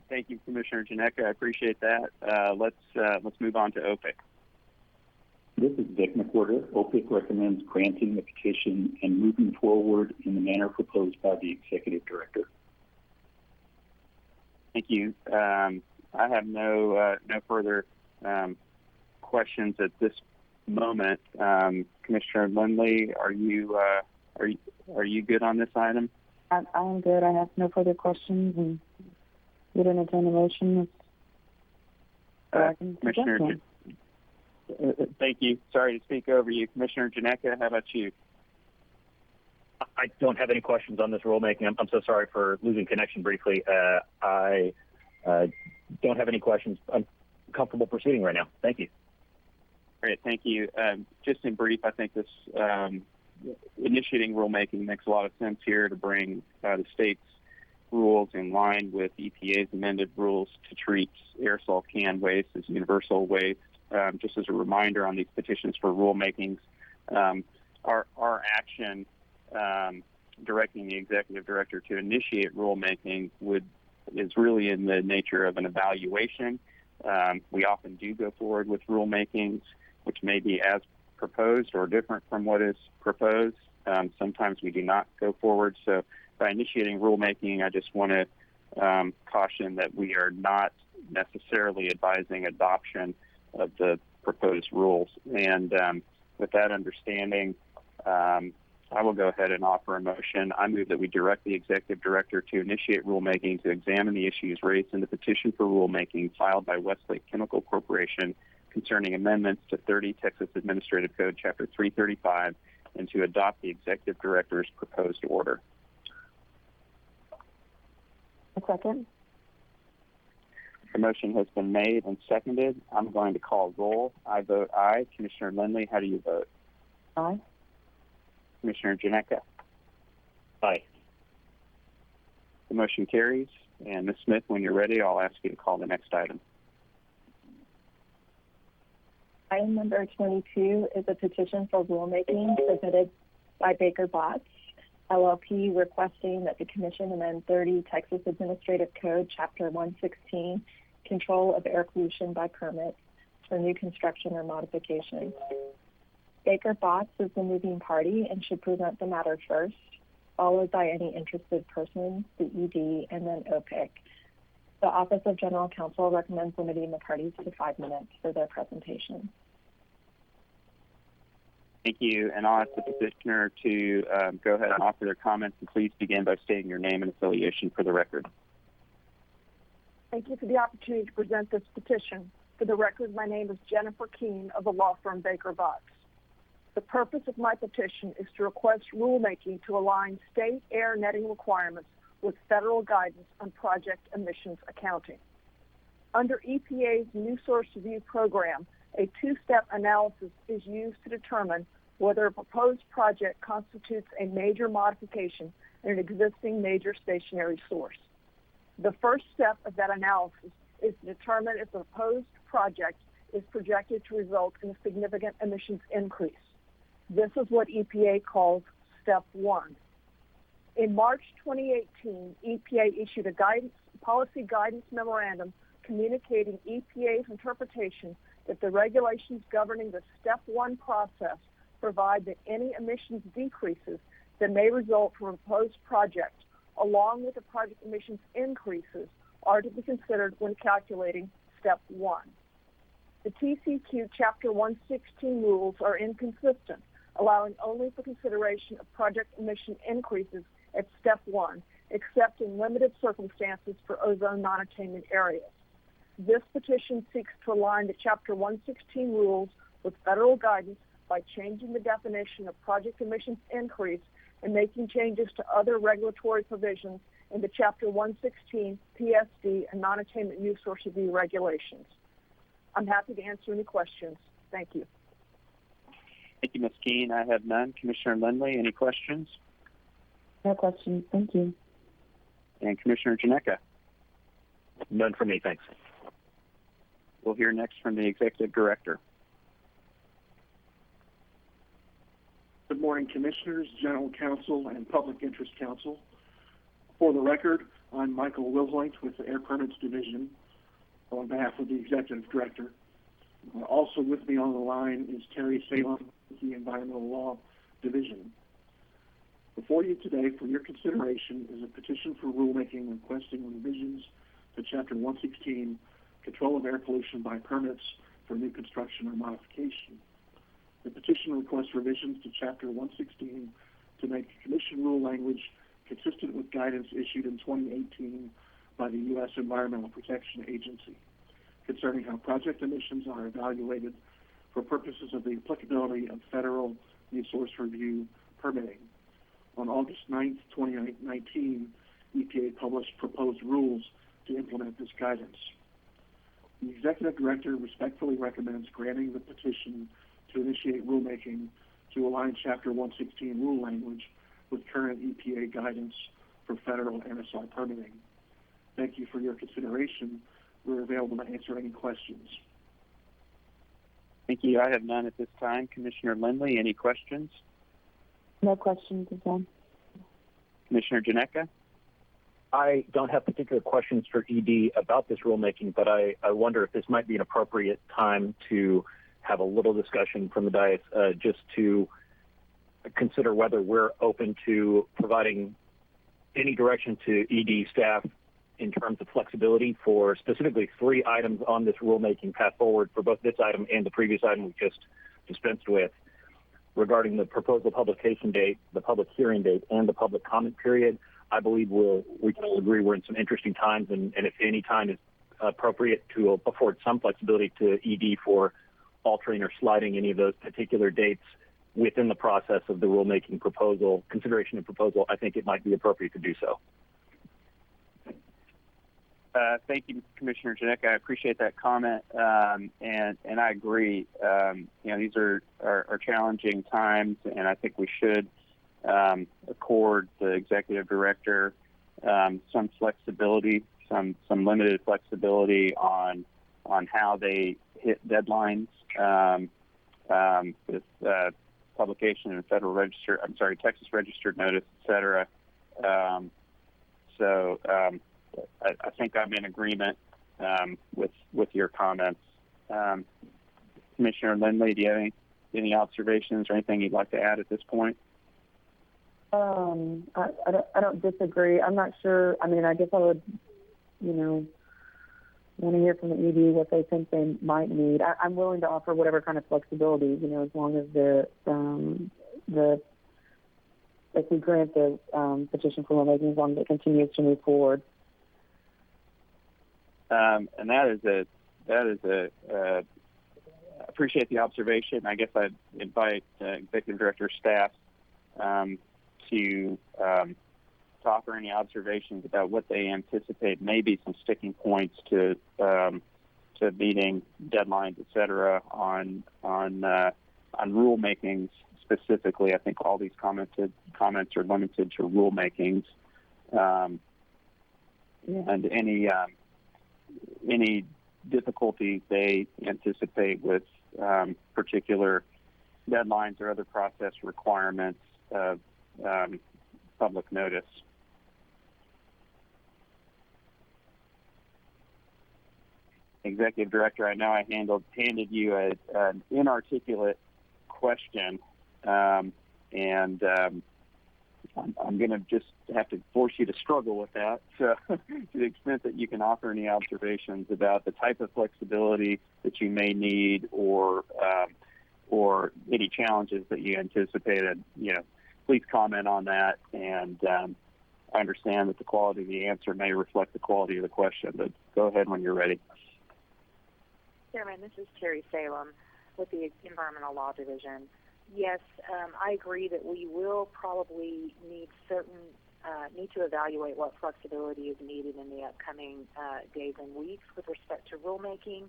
S1: Thank you, Commissioner Janeka. I appreciate that. Let's move on to OPIC.
S11: This is Vic McWhorter. OPIC recommends granting the petition and moving forward in the manner proposed by the Executive Director.
S1: Thank you. I have no further questions at this moment. Commissioner Lindley, are you good on this item?
S5: I am good. I have no further questions and would entertain a motion.
S1: Commissioner, thank you. Sorry to speak over you. Commissioner Janeka, how about you?
S7: I don't have any questions on this rulemaking. I'm so sorry for losing connection briefly. I don't have any questions. I'm comfortable proceeding right now. Thank you.
S1: Great, thank you. Just in brief, I think this initiating rulemaking makes a lot of sense here to bring the state's rules in line with EPA's amended rules to treat aerosol can waste as universal waste. Just as a reminder on these petitions for rulemakings, our action directing the Executive Director to initiate rulemaking would is really in the nature of an evaluation. We often do go forward with rulemakings, which may be as proposed or different from what is proposed. Sometimes we do not go forward. So by initiating rulemaking, I just want to caution that we are not necessarily advising adoption of the proposed rules. And with that understanding, I will go ahead and offer a motion. I move that we direct the Executive Director to initiate rulemaking to examine the issues raised in the petition for rulemaking filed by Westlake Chemical Corporation concerning amendments to 30 Texas Administrative Code Chapter 335 and to adopt the Executive Director's proposed order.
S5: A second.
S1: The motion has been made and seconded. I'm going to call roll. I vote aye. Commissioner Lindley, how do you vote?
S5: Aye.
S1: Commissioner Janeka?
S7: Aye.
S1: The motion carries. And Ms. Smith, when you're ready, I'll ask you to call the next item.
S2: Item number 22 is a petition for rulemaking submitted by Baker Botts, LLP, requesting that the Commission amend 30 Texas Administrative Code, Chapter 116, Control of Air Pollution by Permits for new construction or modification. Baker Botts is the moving party and should present the matter first, followed by any interested person, the ED, and then OPIC. The Office of General Counsel recommends limiting the parties to 5 minutes for their presentation.
S1: Thank you, and I'll ask the petitioner to go ahead and offer their comments, and please begin by stating your name and affiliation for the record.
S16: Thank you for the opportunity to present this petition. For the record, my name is Jennifer Keene of the law firm Baker Botts. The purpose of my petition is to request rulemaking to align state air netting requirements with federal guidance on project emissions accounting. Under EPA's New Source Review program, a two-step analysis is used to determine whether a proposed project constitutes a major modification in an existing major stationary source. The first step of that analysis is to determine if the proposed project is projected to result in a significant emissions increase. This is what EPA calls Step 1. In March 2018, EPA issued a policy guidance memorandum communicating EPA's interpretation that the regulations governing the Step 1 process provide that any emissions decreases that may result from a proposed project, along with the project emissions increases, are to be considered when calculating Step 1. The TCQ Chapter 116 rules are inconsistent, allowing only for consideration of project emission increases at Step 1, except in limited circumstances for ozone non-attainment areas. This petition seeks to align the Chapter 116 rules with federal guidance by changing the definition of project emissions increase and making changes to other regulatory provisions in the Chapter 116 PSD and non-attainment new source review regulations. I'm happy to answer any questions. Thank you.
S1: Thank you, Ms. Keene. I have none. Commissioner Lindley, any questions?
S5: No questions. Thank you.
S1: And Commissioner Janeka?
S7: None for me, thanks.
S1: We'll hear next from the Executive Director.
S13: Good morning, Commissioners, General Counsel, and Public Interest Counsel. For the record, I'm Michael Wilhoit with the Air Permits Division on behalf of the Executive Director. Also with me on the line is Terry Salem with the Environmental Law Division. Before you today for your consideration is a petition for rulemaking requesting revisions to Chapter 116, Control of Air Pollution by Permits for new construction or modification. The petition requests revisions to Chapter 116 to make Commission rule language consistent with guidance issued in 2018 by the U.S. Environmental Protection Agency concerning how project emissions are evaluated for purposes of the applicability of federal new source review permitting. On August 9, 2019, EPA published proposed rules to implement this guidance. The Executive Director respectfully recommends granting the petition to initiate rulemaking to align Chapter 116 rule language with current EPA guidance for federal NSR permitting. Thank you for your consideration. We're available to answer any questions.
S1: Thank you. I have none at this time. Commissioner Lindley, any questions?
S5: No questions again.
S1: Commissioner Janeka?
S7: I don't have particular questions for ED about this rulemaking, but I wonder if this might be an appropriate time to have a little discussion from the dais just to consider whether we're open to providing any direction to ED staff in terms of flexibility for specifically 3 items on this rulemaking path forward for both this item and the previous item we just dispensed with, regarding the proposal publication date, the public hearing date, and the public comment period. I believe we can all agree we're in some interesting times, and if any time is appropriate, to afford some flexibility to ED for altering or sliding any of those particular dates within the process of the rulemaking proposal, consideration and proposal, I think it might be appropriate to do so.
S1: Thank you, Commissioner Janek. I appreciate that comment, and I agree. These are challenging times, and I think we should accord the executive director some flexibility, some limited flexibility on how they hit deadlines with publication in Federal Register. Texas Registered Notice, et cetera. I think I'm in agreement with your comments. Commissioner Lindley, do you have any observations or anything you'd like to add at this point?
S5: I don't disagree. I'm not sure. I mean, I guess I would, want to hear from the ED what they think they might need. I'm willing to offer whatever kind of flexibility, as long as if we grant the petition for rulemaking, as long as it continues to move forward.
S1: And that is a appreciate the observation. I guess I'd invite executive director staff to offer any observations about what they anticipate maybe some sticking points to meeting deadlines, et cetera, on rulemakings specifically. I think all these comments are limited to rulemakings, and any difficulties they anticipate with particular deadlines or other process requirements of public notice. Executive Director, I know I handed you an inarticulate question, and I'm going to just have to force you to struggle with that. So to the extent that you can offer any observations about the type of flexibility that you may need or any challenges that you anticipated, please comment on that. And I understand that the quality of the answer may reflect the quality of the question, but go ahead when you're ready.
S17: Chairman, this is Terry Salem with the Environmental Law Division. Yes, I agree that we will probably need to evaluate what flexibility is needed in the upcoming days and weeks with respect to rulemaking.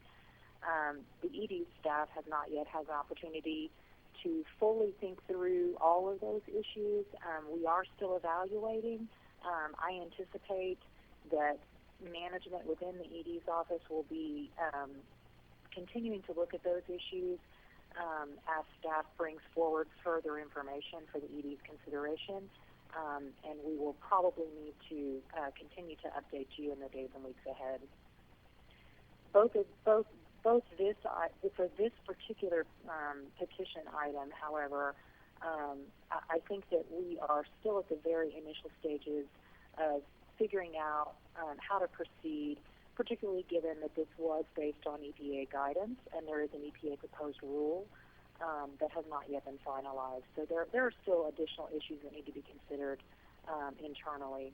S17: The ED staff has not yet had the opportunity to fully think through all of those issues. We are still evaluating. I anticipate that management within the ED's office will be continuing to look at those issues as staff brings forward further information for the ED's consideration, and we will probably need to continue to update you in the days and weeks ahead. For this particular petition item, however, I think that we are still at the very initial stages of figuring out how to proceed, particularly given that this was based on EPA guidance and there is an EPA proposed rule that has not yet been finalized. So there are still additional issues that need to be considered internally.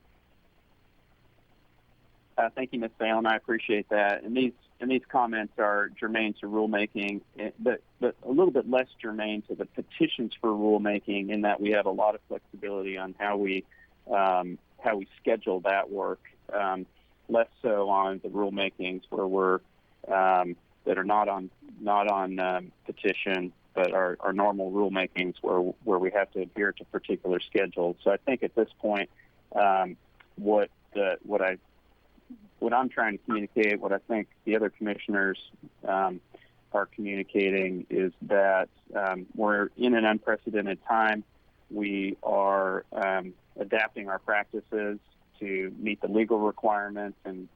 S1: Thank you, Ms. Salem. I appreciate that. And these comments are germane to rulemaking, but a little bit less germane to the petitions for rulemaking, in that we have a lot of flexibility on how we schedule that work. Less so on the rulemakings where we're that are not on petition, but are normal rulemakings where we have to adhere to particular schedules. So I think at this point, what I'm trying to communicate, what I think the other commissioners are communicating, is that we're in an unprecedented time. We are adapting our practices to meet the legal requirements and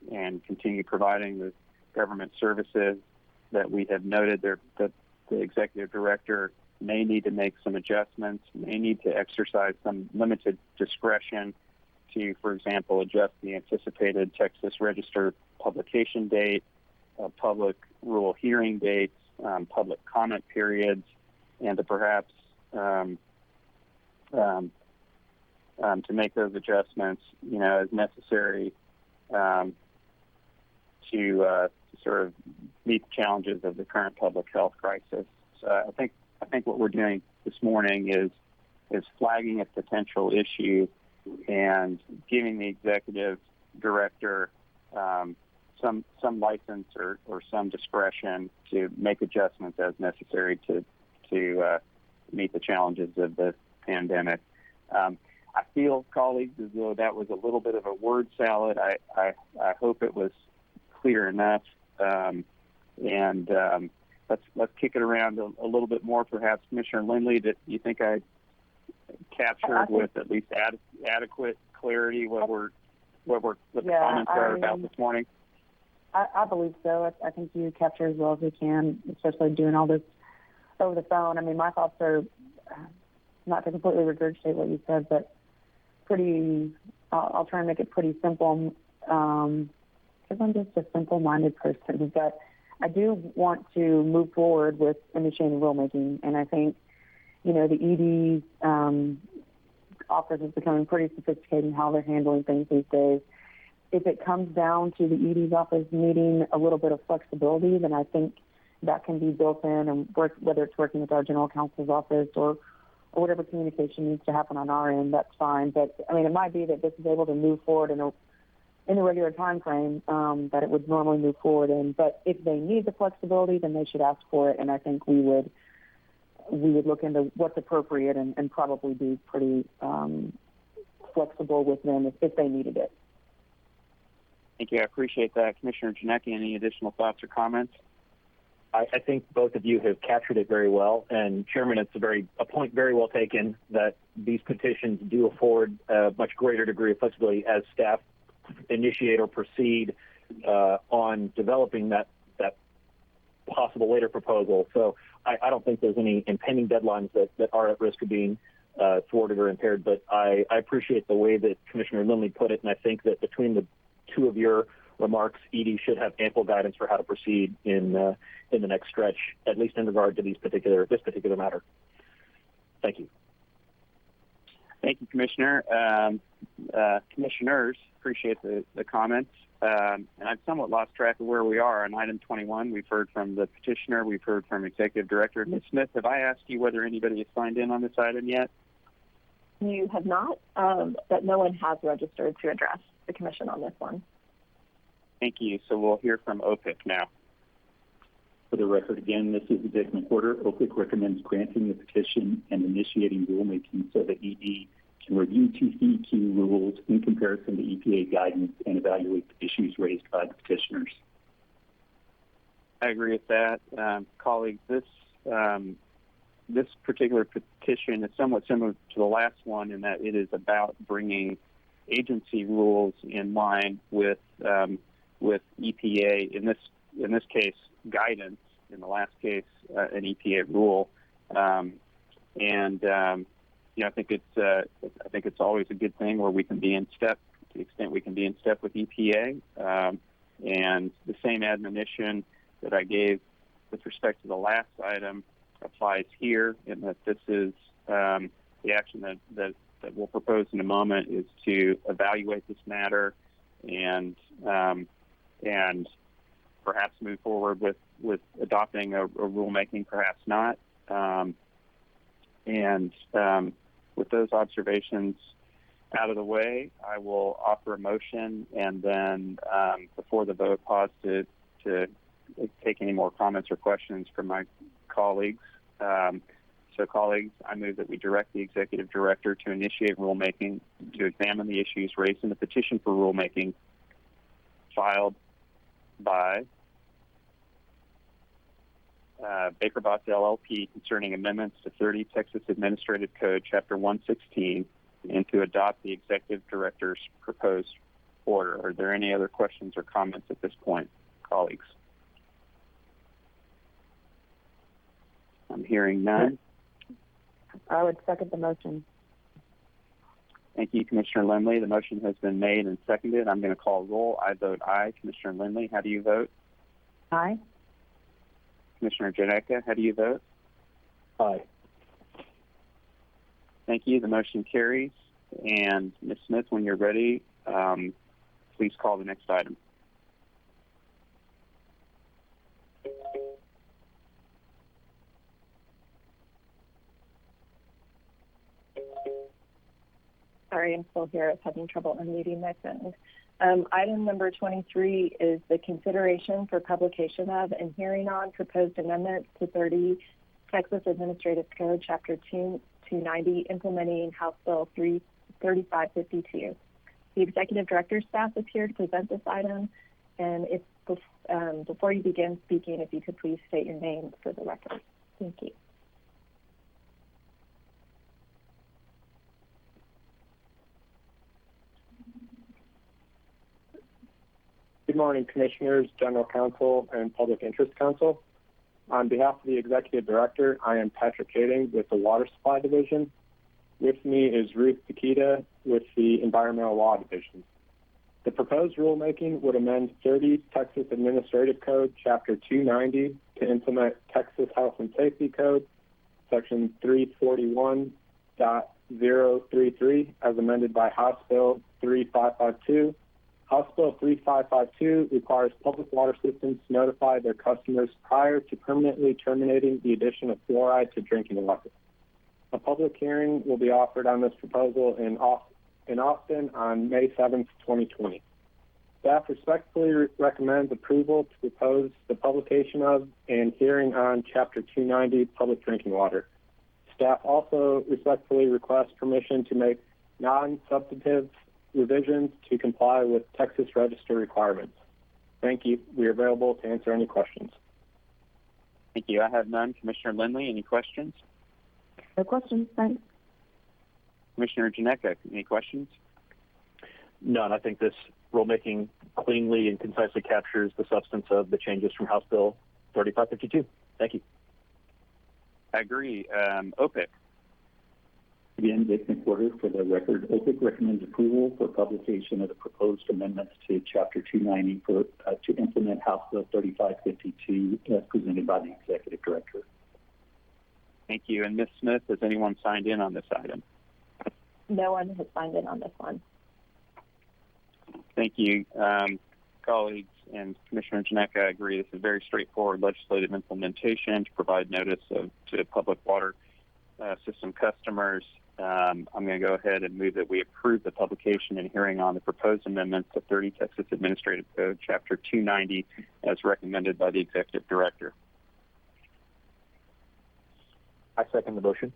S1: continue providing the government services that we have noted there, that the executive director may need to make some adjustments, may need to exercise some limited discretion to, for example, adjust the anticipated Texas Register publication date, public rule hearing dates, public comment periods, and to perhaps to make those adjustments, as necessary to sort of meet the challenges of the current public health crisis. So I think what we're doing this morning is flagging a potential issue and giving the executive director some license or some discretion to make adjustments as necessary to meet the challenges of the pandemic. I feel, colleagues, as though that was a little bit of a word salad. I hope it was clear enough. Let's kick it around a little bit more, perhaps. Commissioner Lindley, do you think I captured with at least adequate clarity what the comments are about this morning?
S5: I believe so. I think you capture as well as we can, especially doing all this over the phone. I mean, my thoughts are not to completely regurgitate what you said, but I'll try and make it pretty simple because I'm just a simple-minded person. But I do want to move forward with initiating rulemaking, and I think, the ED's office is becoming pretty sophisticated in how they're handling things these days. If it comes down to the ED's office needing a little bit of flexibility, then I think that can be built in, and whether it's working with our general counsel's office or whatever communication needs to happen on our end, that's fine. But I mean, it might be that this is able to move forward in the regular time frame that it would normally move forward in. But if they need the flexibility, then they should ask for it, and I think we would look into what's appropriate and probably be pretty flexible with them if they needed it.
S1: Thank you. I appreciate that. Commissioner Janicki, any additional thoughts or comments?
S7: I think both of you have captured it very well. And Chairman, it's a point very well taken that these petitions do afford a much greater degree of flexibility as staff initiate or proceed on developing that possible later proposal. So I don't think there's any impending deadlines that are at risk of being thwarted or impaired. But I appreciate the way that Commissioner Lindley put it, and I think that between the two of your remarks, ED should have ample guidance for how to proceed in the next stretch, at least in regard to this particular matter. Thank you.
S1: Thank you, Commissioner. Commissioners, appreciate the comments. And I've somewhat lost track of where we are on item 21. We've heard from the petitioner. We've heard from Executive Director. Ms. Smith, have I asked you whether anybody has signed in on this item yet?
S2: You have not, but no one has registered to address the commission on this one.
S1: Thank you. So we'll hear from OPIC now.
S11: For the record, again, this is Executive Order. OPIC recommends granting the petition and initiating rulemaking so that ED can review TCEQ rules in comparison to EPA guidance and evaluate the issues raised by the petitioners.
S1: I agree with that. Colleagues, this particular petition is somewhat similar to the last one in that it is about bringing agency rules in line with EPA. In this case, guidance. In the last case, an EPA rule. I think it's always a good thing where we can be in step to the extent we can be in step with EPA. And the same admonition that I gave with respect to the last item applies here, in that this is the action that we'll propose in a moment is to evaluate this matter and perhaps move forward with adopting a rulemaking, perhaps not. With those observations out of the way, I will offer a motion and then before the vote, pause to take any more comments or questions from my colleagues. So colleagues, I move that we direct the Executive Director to initiate rulemaking to examine the issues raised in the petition for rulemaking filed by Baker Botts LLP concerning amendments to 30 Texas Administrative Code, Chapter 116, and to adopt the Executive Director's proposed order. Are there any other questions or comments at this point, colleagues? I'm hearing none.
S5: I would second the motion.
S1: Thank you, Commissioner Lindley. The motion has been made and seconded. I'm going to call roll. I vote aye. Commissioner Lindley, how do you vote?
S5: Aye.
S1: Commissioner Janeka, how do you vote?
S7: Aye.
S1: Thank you. The motion carries. And Ms. Smith, when you're ready, please call the next item.
S2: Sorry, I'm still here. I was having trouble unmuting my phone. Item number 23 is the consideration for publication of and hearing on proposed amendments to 30 Texas Administrative Code, Chapter 290, implementing House Bill 3552. The Executive Director's staff is here to present this item, and if before you begin speaking, if you could please state your name for the record. Thank you.
S18: Good morning, Commissioners, General Counsel, and Public Interest Counsel. On behalf of the Executive Director, I am Patrick Kading with the Water Supply Division. With me is Ruth Takita with the Environmental Law Division. The proposed rulemaking would amend 30 Texas Administrative Code, Chapter 290, to implement Texas Health and Safety Code, Section 341.033, as amended by House Bill 3552. House Bill 3552 requires public water systems to notify their customers prior to permanently terminating the addition of fluoride to drinking water. A public hearing will be offered on this proposal in Austin on May 7th, 2020. Staff respectfully recommends approval to propose the publication of and hearing on Chapter 290, Public Drinking Water. Staff also respectfully requests permission to make non-substantive revisions to comply with Texas Register requirements. Thank you. We are available to answer any questions.
S1: Thank you. I have none. Commissioner Lindley, any questions?
S5: No questions, thanks.
S1: Commissioner Janeka, any questions?
S7: None. I think this rulemaking cleanly and concisely captures the substance of the changes from House Bill 3552. Thank you.
S1: I agree. OPIC.
S11: Again, Dick McWhorter, for the record, OPIC recommends approval for publication of the proposed amendments to Chapter 290 to implement House Bill 3552 as presented by the Executive Director.
S1: Thank you. And Ms. Smith, has anyone signed in on this item?
S2: No one has signed in on this one.
S1: Thank you. Colleagues and Commissioner Janeka, I agree. This is very straightforward legislative implementation to provide notice to public water system customers. I'm going to go ahead and move that we approve the publication and hearing on the proposed amendments to 30 Texas Administrative Code, Chapter 290, as recommended by the Executive Director.
S7: I second the motion.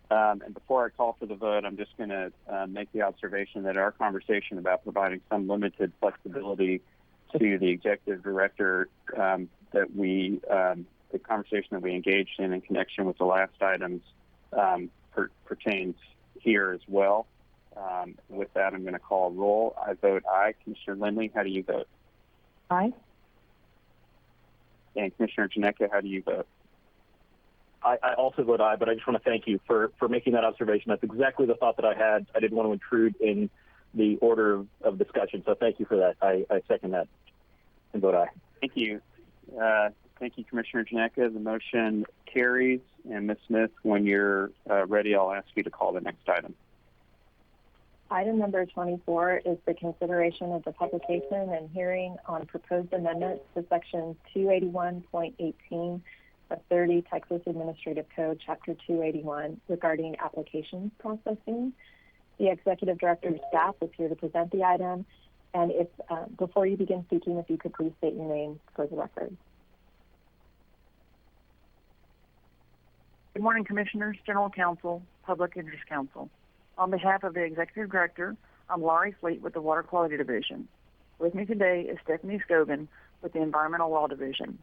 S1: And before I call for the vote, I'm just going to make the observation that our conversation about providing some limited flexibility to the Executive Director the conversation that we engaged in connection with the last items pertains here as well. With that, I'm going to call roll. I vote aye. Commissioner Lindley, how do you vote?
S5: Aye.
S1: And Commissioner Janeka, how do you vote?
S7: I also vote aye, but I just want to thank you for making that observation. That's exactly the thought that I had. I didn't want to intrude in the order of discussion, so thank you for that. I second that and vote aye.
S1: Thank you. Thank you, Commissioner Janeka. The motion carries. And Ms. Smith, when you're ready, I'll ask you to call the next item.
S2: Item number 24 is the consideration of the publication and hearing on proposed amendments to Section 281.18 of 30 Texas Administrative Code, Chapter 281, regarding application processing. The Executive Director's staff is here to present the item. And if before you begin speaking, if you could please state your name for the record.
S19: Good morning, Commissioners, General Counsel, Public Interest Counsel. On behalf of the Executive Director, I'm Laurie Fleet with the Water Quality Division. With me today is Stephanie Scogan with the Environmental Law Division.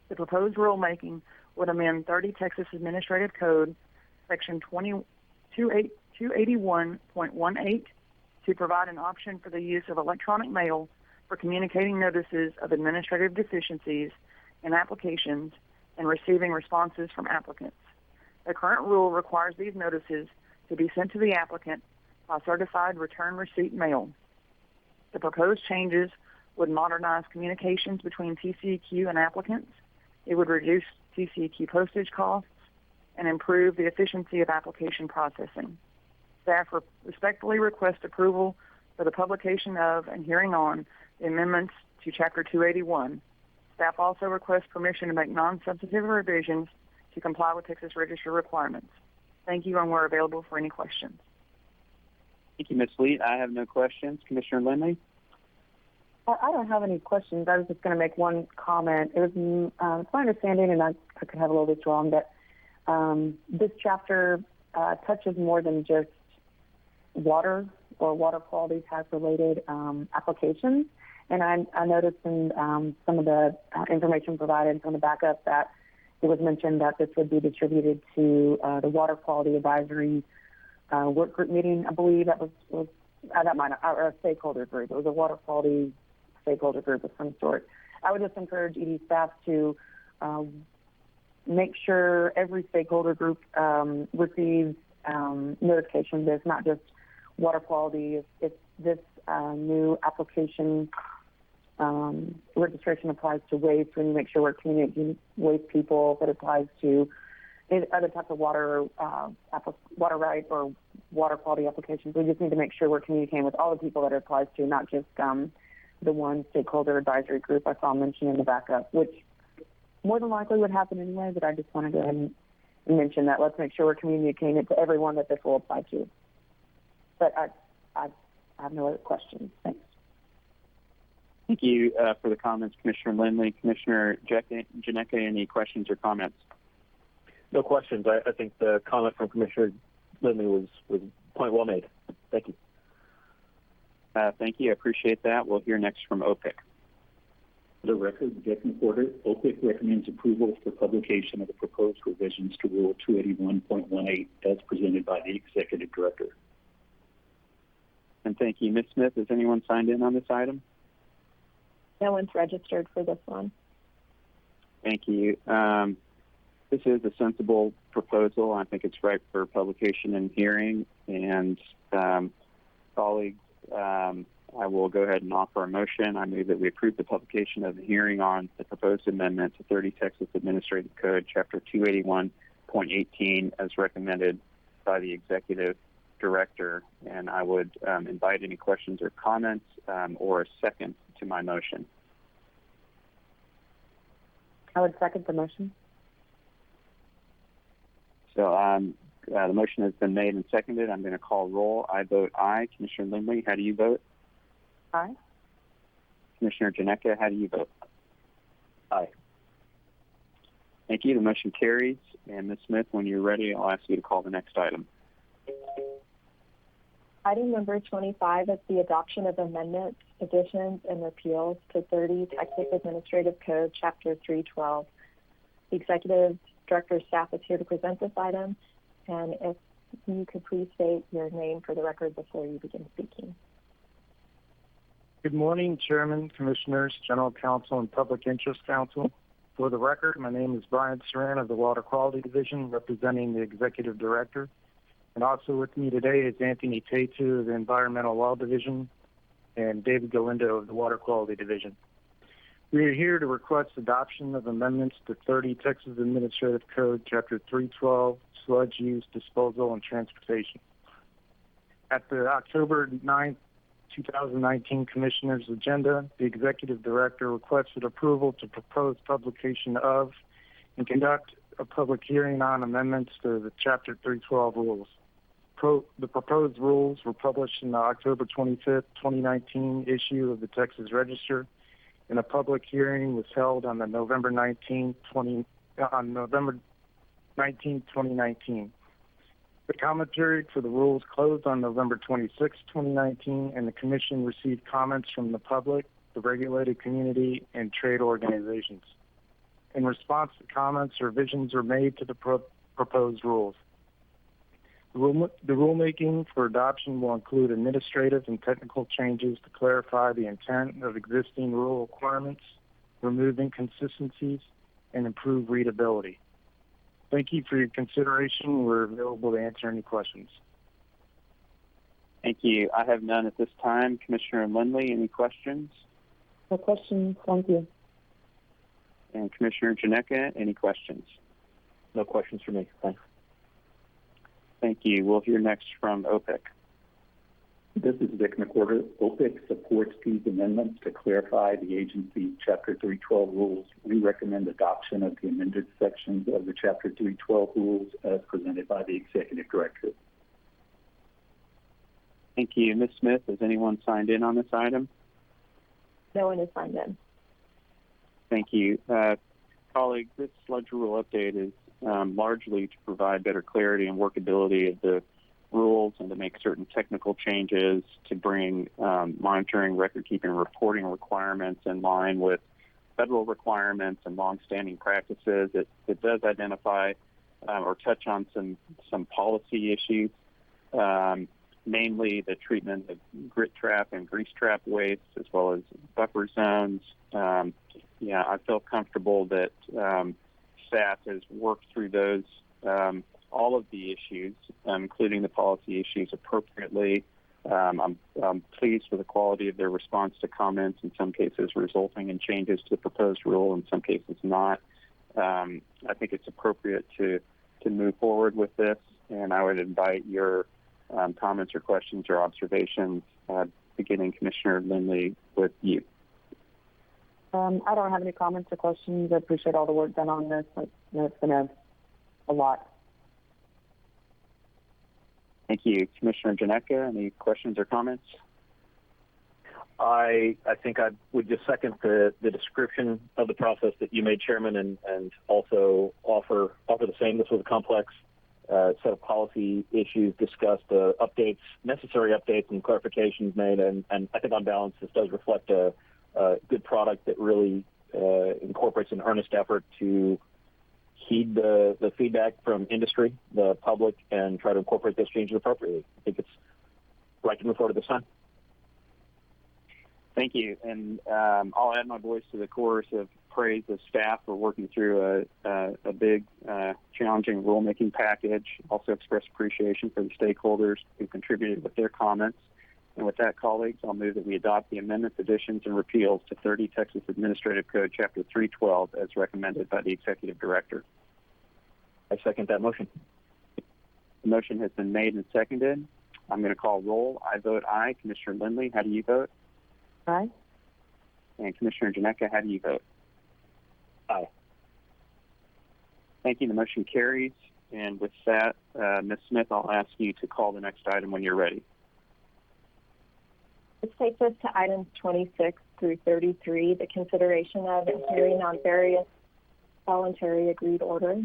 S19: The proposed rulemaking would amend 30 Texas Administrative Code, Section 281.18 to provide an option for the use of electronic mail for communicating notices of administrative deficiencies in applications and receiving responses from applicants. The current rule requires these notices to be sent to the applicant by certified return receipt mail. The proposed changes would modernize communications between TCEQ and applicants. It would reduce TCEQ postage costs and improve the efficiency of application processing. Staff respectfully request approval for the publication of and hearing on the amendments to Chapter 281. Staff also requests permission to make non-substantive revisions to comply with Texas Register requirements. Thank you, and we're available for any questions.
S1: Thank you, Ms. Leet. I have no questions. Commissioner Lindley?
S5: I don't have any questions. I was just going to make one comment. It was it's my understanding, and I could have a little bit wrong, that this chapter touches more than just water or water quality type related applications. And I noticed in some of the information provided from the backup that it was mentioned that this would be distributed to the Water Quality Advisory work group meeting, I believe. That was a stakeholder group. It was a water quality stakeholder group of some sort. I would just encourage ED staff to make sure every stakeholder group receives notification that it's not just water quality. If this new application registration applies to waste, we need to make sure we're communicating waste people. If it applies to other types of water right or water quality applications, we just need to make sure we're communicating with all the people that it applies to, not just the one stakeholder advisory group I saw mentioned in the backup, which more than likely would happen anyway, but I just want to go ahead and mention that. Let's make sure we're communicating it to everyone that this will apply to. But I have no other questions. Thanks.
S1: Thank you for the comments, Commissioner Lindley. Commissioner Janecka, any questions or comments?
S7: No questions. I think the comment from Commissioner Lindley was point well made. Thank you.
S1: Thank you. I appreciate that. We'll hear next from OPIC.
S11: For the record, the Executive Order, OPIC recommends approval for publication of the proposed revisions to Rule 281.18 as presented by the Executive Director.
S1: And thank you. Ms. Smith, has anyone signed in on this item?
S2: No one's registered for this one.
S1: Thank you. This is a sensible proposal. I think it's ripe for publication and hearing. And colleagues, I will go ahead and offer a motion. I move that we approve the publication of the hearing on the proposed amendment to 30 Texas Administrative Code, Chapter 281.18, as recommended by the Executive Director. And I would invite any questions or comments or a second to my motion.
S5: I would second the motion.
S1: So the motion has been made and seconded. I'm going to call roll. I vote aye. Commissioner Lindley, how do you vote?
S5: Aye.
S1: Commissioner Janecka, how do you vote?
S7: Aye.
S1: Thank you. The motion carries. And Ms. Smith, when you're ready, I'll ask you to call the next item.
S2: Item number 25 is the adoption of amendments, additions, and repeals to 30 Texas Administrative Code, Chapter 312. The Executive Director's staff is here to present this item, and if you could please state your name for the record before you begin speaking.
S20: Good morning, Chairman, Commissioners, General Counsel, and Public Interest Counsel. For the record, my name is Brian Saran of the Water Quality Division, representing the Executive Director. And also with me today is Anthony Tatu of the Environmental Law Division and David Galindo of the Water Quality Division. We are here to request adoption of amendments to 30 Texas Administrative Code, Chapter 312, Sludge Use, Disposal, and Transportation. At the October 9, 2019 Commissioner's agenda, the Executive Director requested approval to propose publication of and conduct a public hearing on amendments to the Chapter 312 rules. The proposed rules were published in the October 25, 2019 issue of the Texas Register, and a public hearing was held on the November 19, 2019. The comment period for the rules closed on November 26, 2019, and the Commission received comments from the public, the regulated community, and trade organizations. In response to comments, revisions were made to the proposed rules. The rulemaking for adoption will include administrative and technical changes to clarify the intent of existing rule requirements, remove inconsistencies, and improve readability. Thank you for your consideration. We're available to answer any questions.
S1: Thank you. I have none at this time. Commissioner Lindley, any questions?
S5: No questions. Thank you.
S1: And Commissioner Janeka, any questions?
S7: No questions for me. Thanks.
S1: Thank you. We'll hear next from OPIC.
S11: This is Vic McWhorter. OPIC supports these amendments to clarify the agency's Chapter 312 rules. We recommend adoption of the amended sections of the Chapter 312 rules as presented by the Executive Director.
S1: Thank you. Ms. Smith, has anyone signed in on this item?
S2: No one is signed in.
S1: Thank you. Colleagues, this sludge rule update is largely to provide better clarity and workability of the rules and to make certain technical changes to bring monitoring, record-keeping, and reporting requirements in line with federal requirements and longstanding practices. It does identify or touch on some policy issues, namely the treatment of grit trap and grease trap waste, as well as buffer zones. I feel comfortable that staff has worked through those, all of the issues, including the policy issues, appropriately. I'm pleased with the quality of their response to comments, in some cases resulting in changes to the proposed rule, in some cases not. I think it's appropriate to move forward with this, and I would invite your comments or questions or observations, beginning Commissioner Lindley with you.
S5: I don't have any comments or questions. I appreciate all the work done on this. It's been a lot.
S1: Thank you. Commissioner Janeka, any questions or comments?
S7: I think I would just second the description of the process that you made, Chairman, and also offer the same. This was a complex set of policy issues discussed, necessary updates and clarifications made, and I think on balance this does reflect a good product that really incorporates an earnest effort to heed the feedback from industry, the public, and try to incorporate those changes appropriately. I think it's right to move forward at this time.
S1: Thank you, and I'll add my voice to the chorus of praise of staff for working through a big, challenging rulemaking package. Also express appreciation for the stakeholders who contributed with their comments. And with that, colleagues, I'll move that we adopt the amendments, additions, and repeals to 30 Texas Administrative Code, Chapter 312, as recommended by the Executive Director.
S7: I second that motion.
S1: The motion has been made and seconded. I'm going to call roll. I vote aye. Commissioner Lindley, how do you vote?
S5: Aye.
S1: And Commissioner Janeka, how do you vote?
S7: Aye.
S1: Thank you. The motion carries. And with that, Ms. Smith, I'll ask you to call the next item when you're ready.
S2: This takes us to items 26 through 33, the consideration of and hearing on various voluntary agreed orders.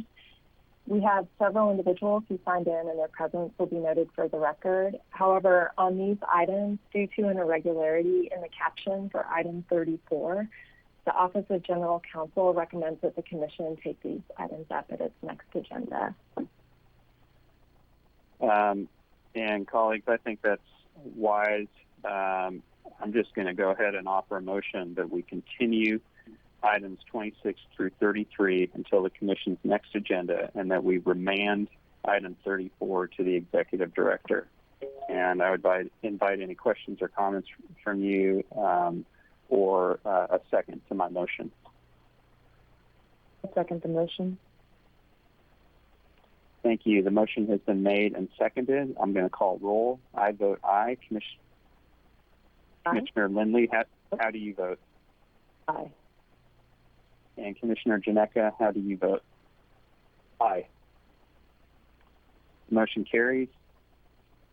S2: We have several individuals who signed in, and their presence will be noted for the record. However, on these items, due to an irregularity in the caption for item 34, the Office of General Counsel recommends that the Commission take these items up at its next agenda.
S1: And colleagues, I think that's wise. I'm just going to go ahead and offer a motion that we continue items 26 through 33 until the Commission's next agenda, and that we remand item 34 to the Executive Director. And I would invite any questions or comments from you, or a second to my motion.
S5: I second the motion.
S1: Thank you. The motion has been made and seconded. I'm going to call roll. I vote aye. Commissioner Lindley, how do you vote?
S5: Aye.
S1: And Commissioner Janeka, how do you vote?
S7: Aye.
S1: Motion carries.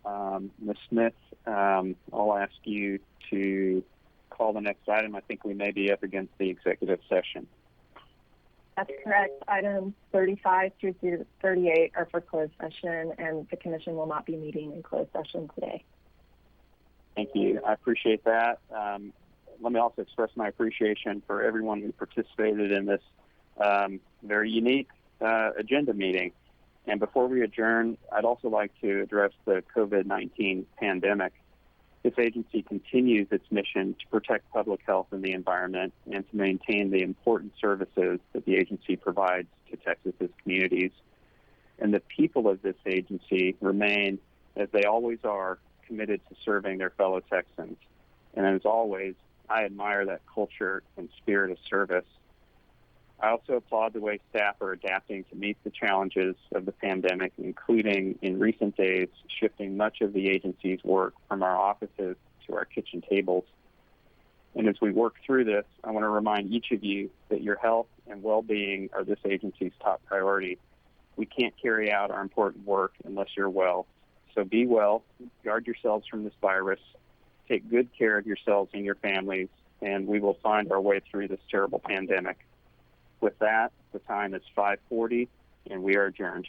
S1: Ms. Smith, I'll ask you to call the next item. I think we may be up against the executive session.
S2: That's correct. Items 35 through 38 are for closed session, and the Commission will not be meeting in closed session today.
S1: Thank you. I appreciate that. Let me also express my appreciation for everyone who participated in this very unique agenda meeting. And before we adjourn, I'd also like to address the COVID-19 pandemic. This agency continues its mission to protect public health and the environment and to maintain the important services that the agency provides to Texas's communities. And the people of this agency remain, as they always are, committed to serving their fellow Texans. And as always, I admire that culture and spirit of service. I also applaud the way staff are adapting to meet the challenges of the pandemic, including in recent days shifting much of the agency's work from our offices to our kitchen tables. And as we work through this, I want to remind each of you that your health and well-being are this agency's top priority. We can't carry out our important work unless you're well. So be well, guard yourselves from this virus, take good care of yourselves and your families, and we will find our way through this terrible pandemic. With that, the time is 5:40, and we are adjourned.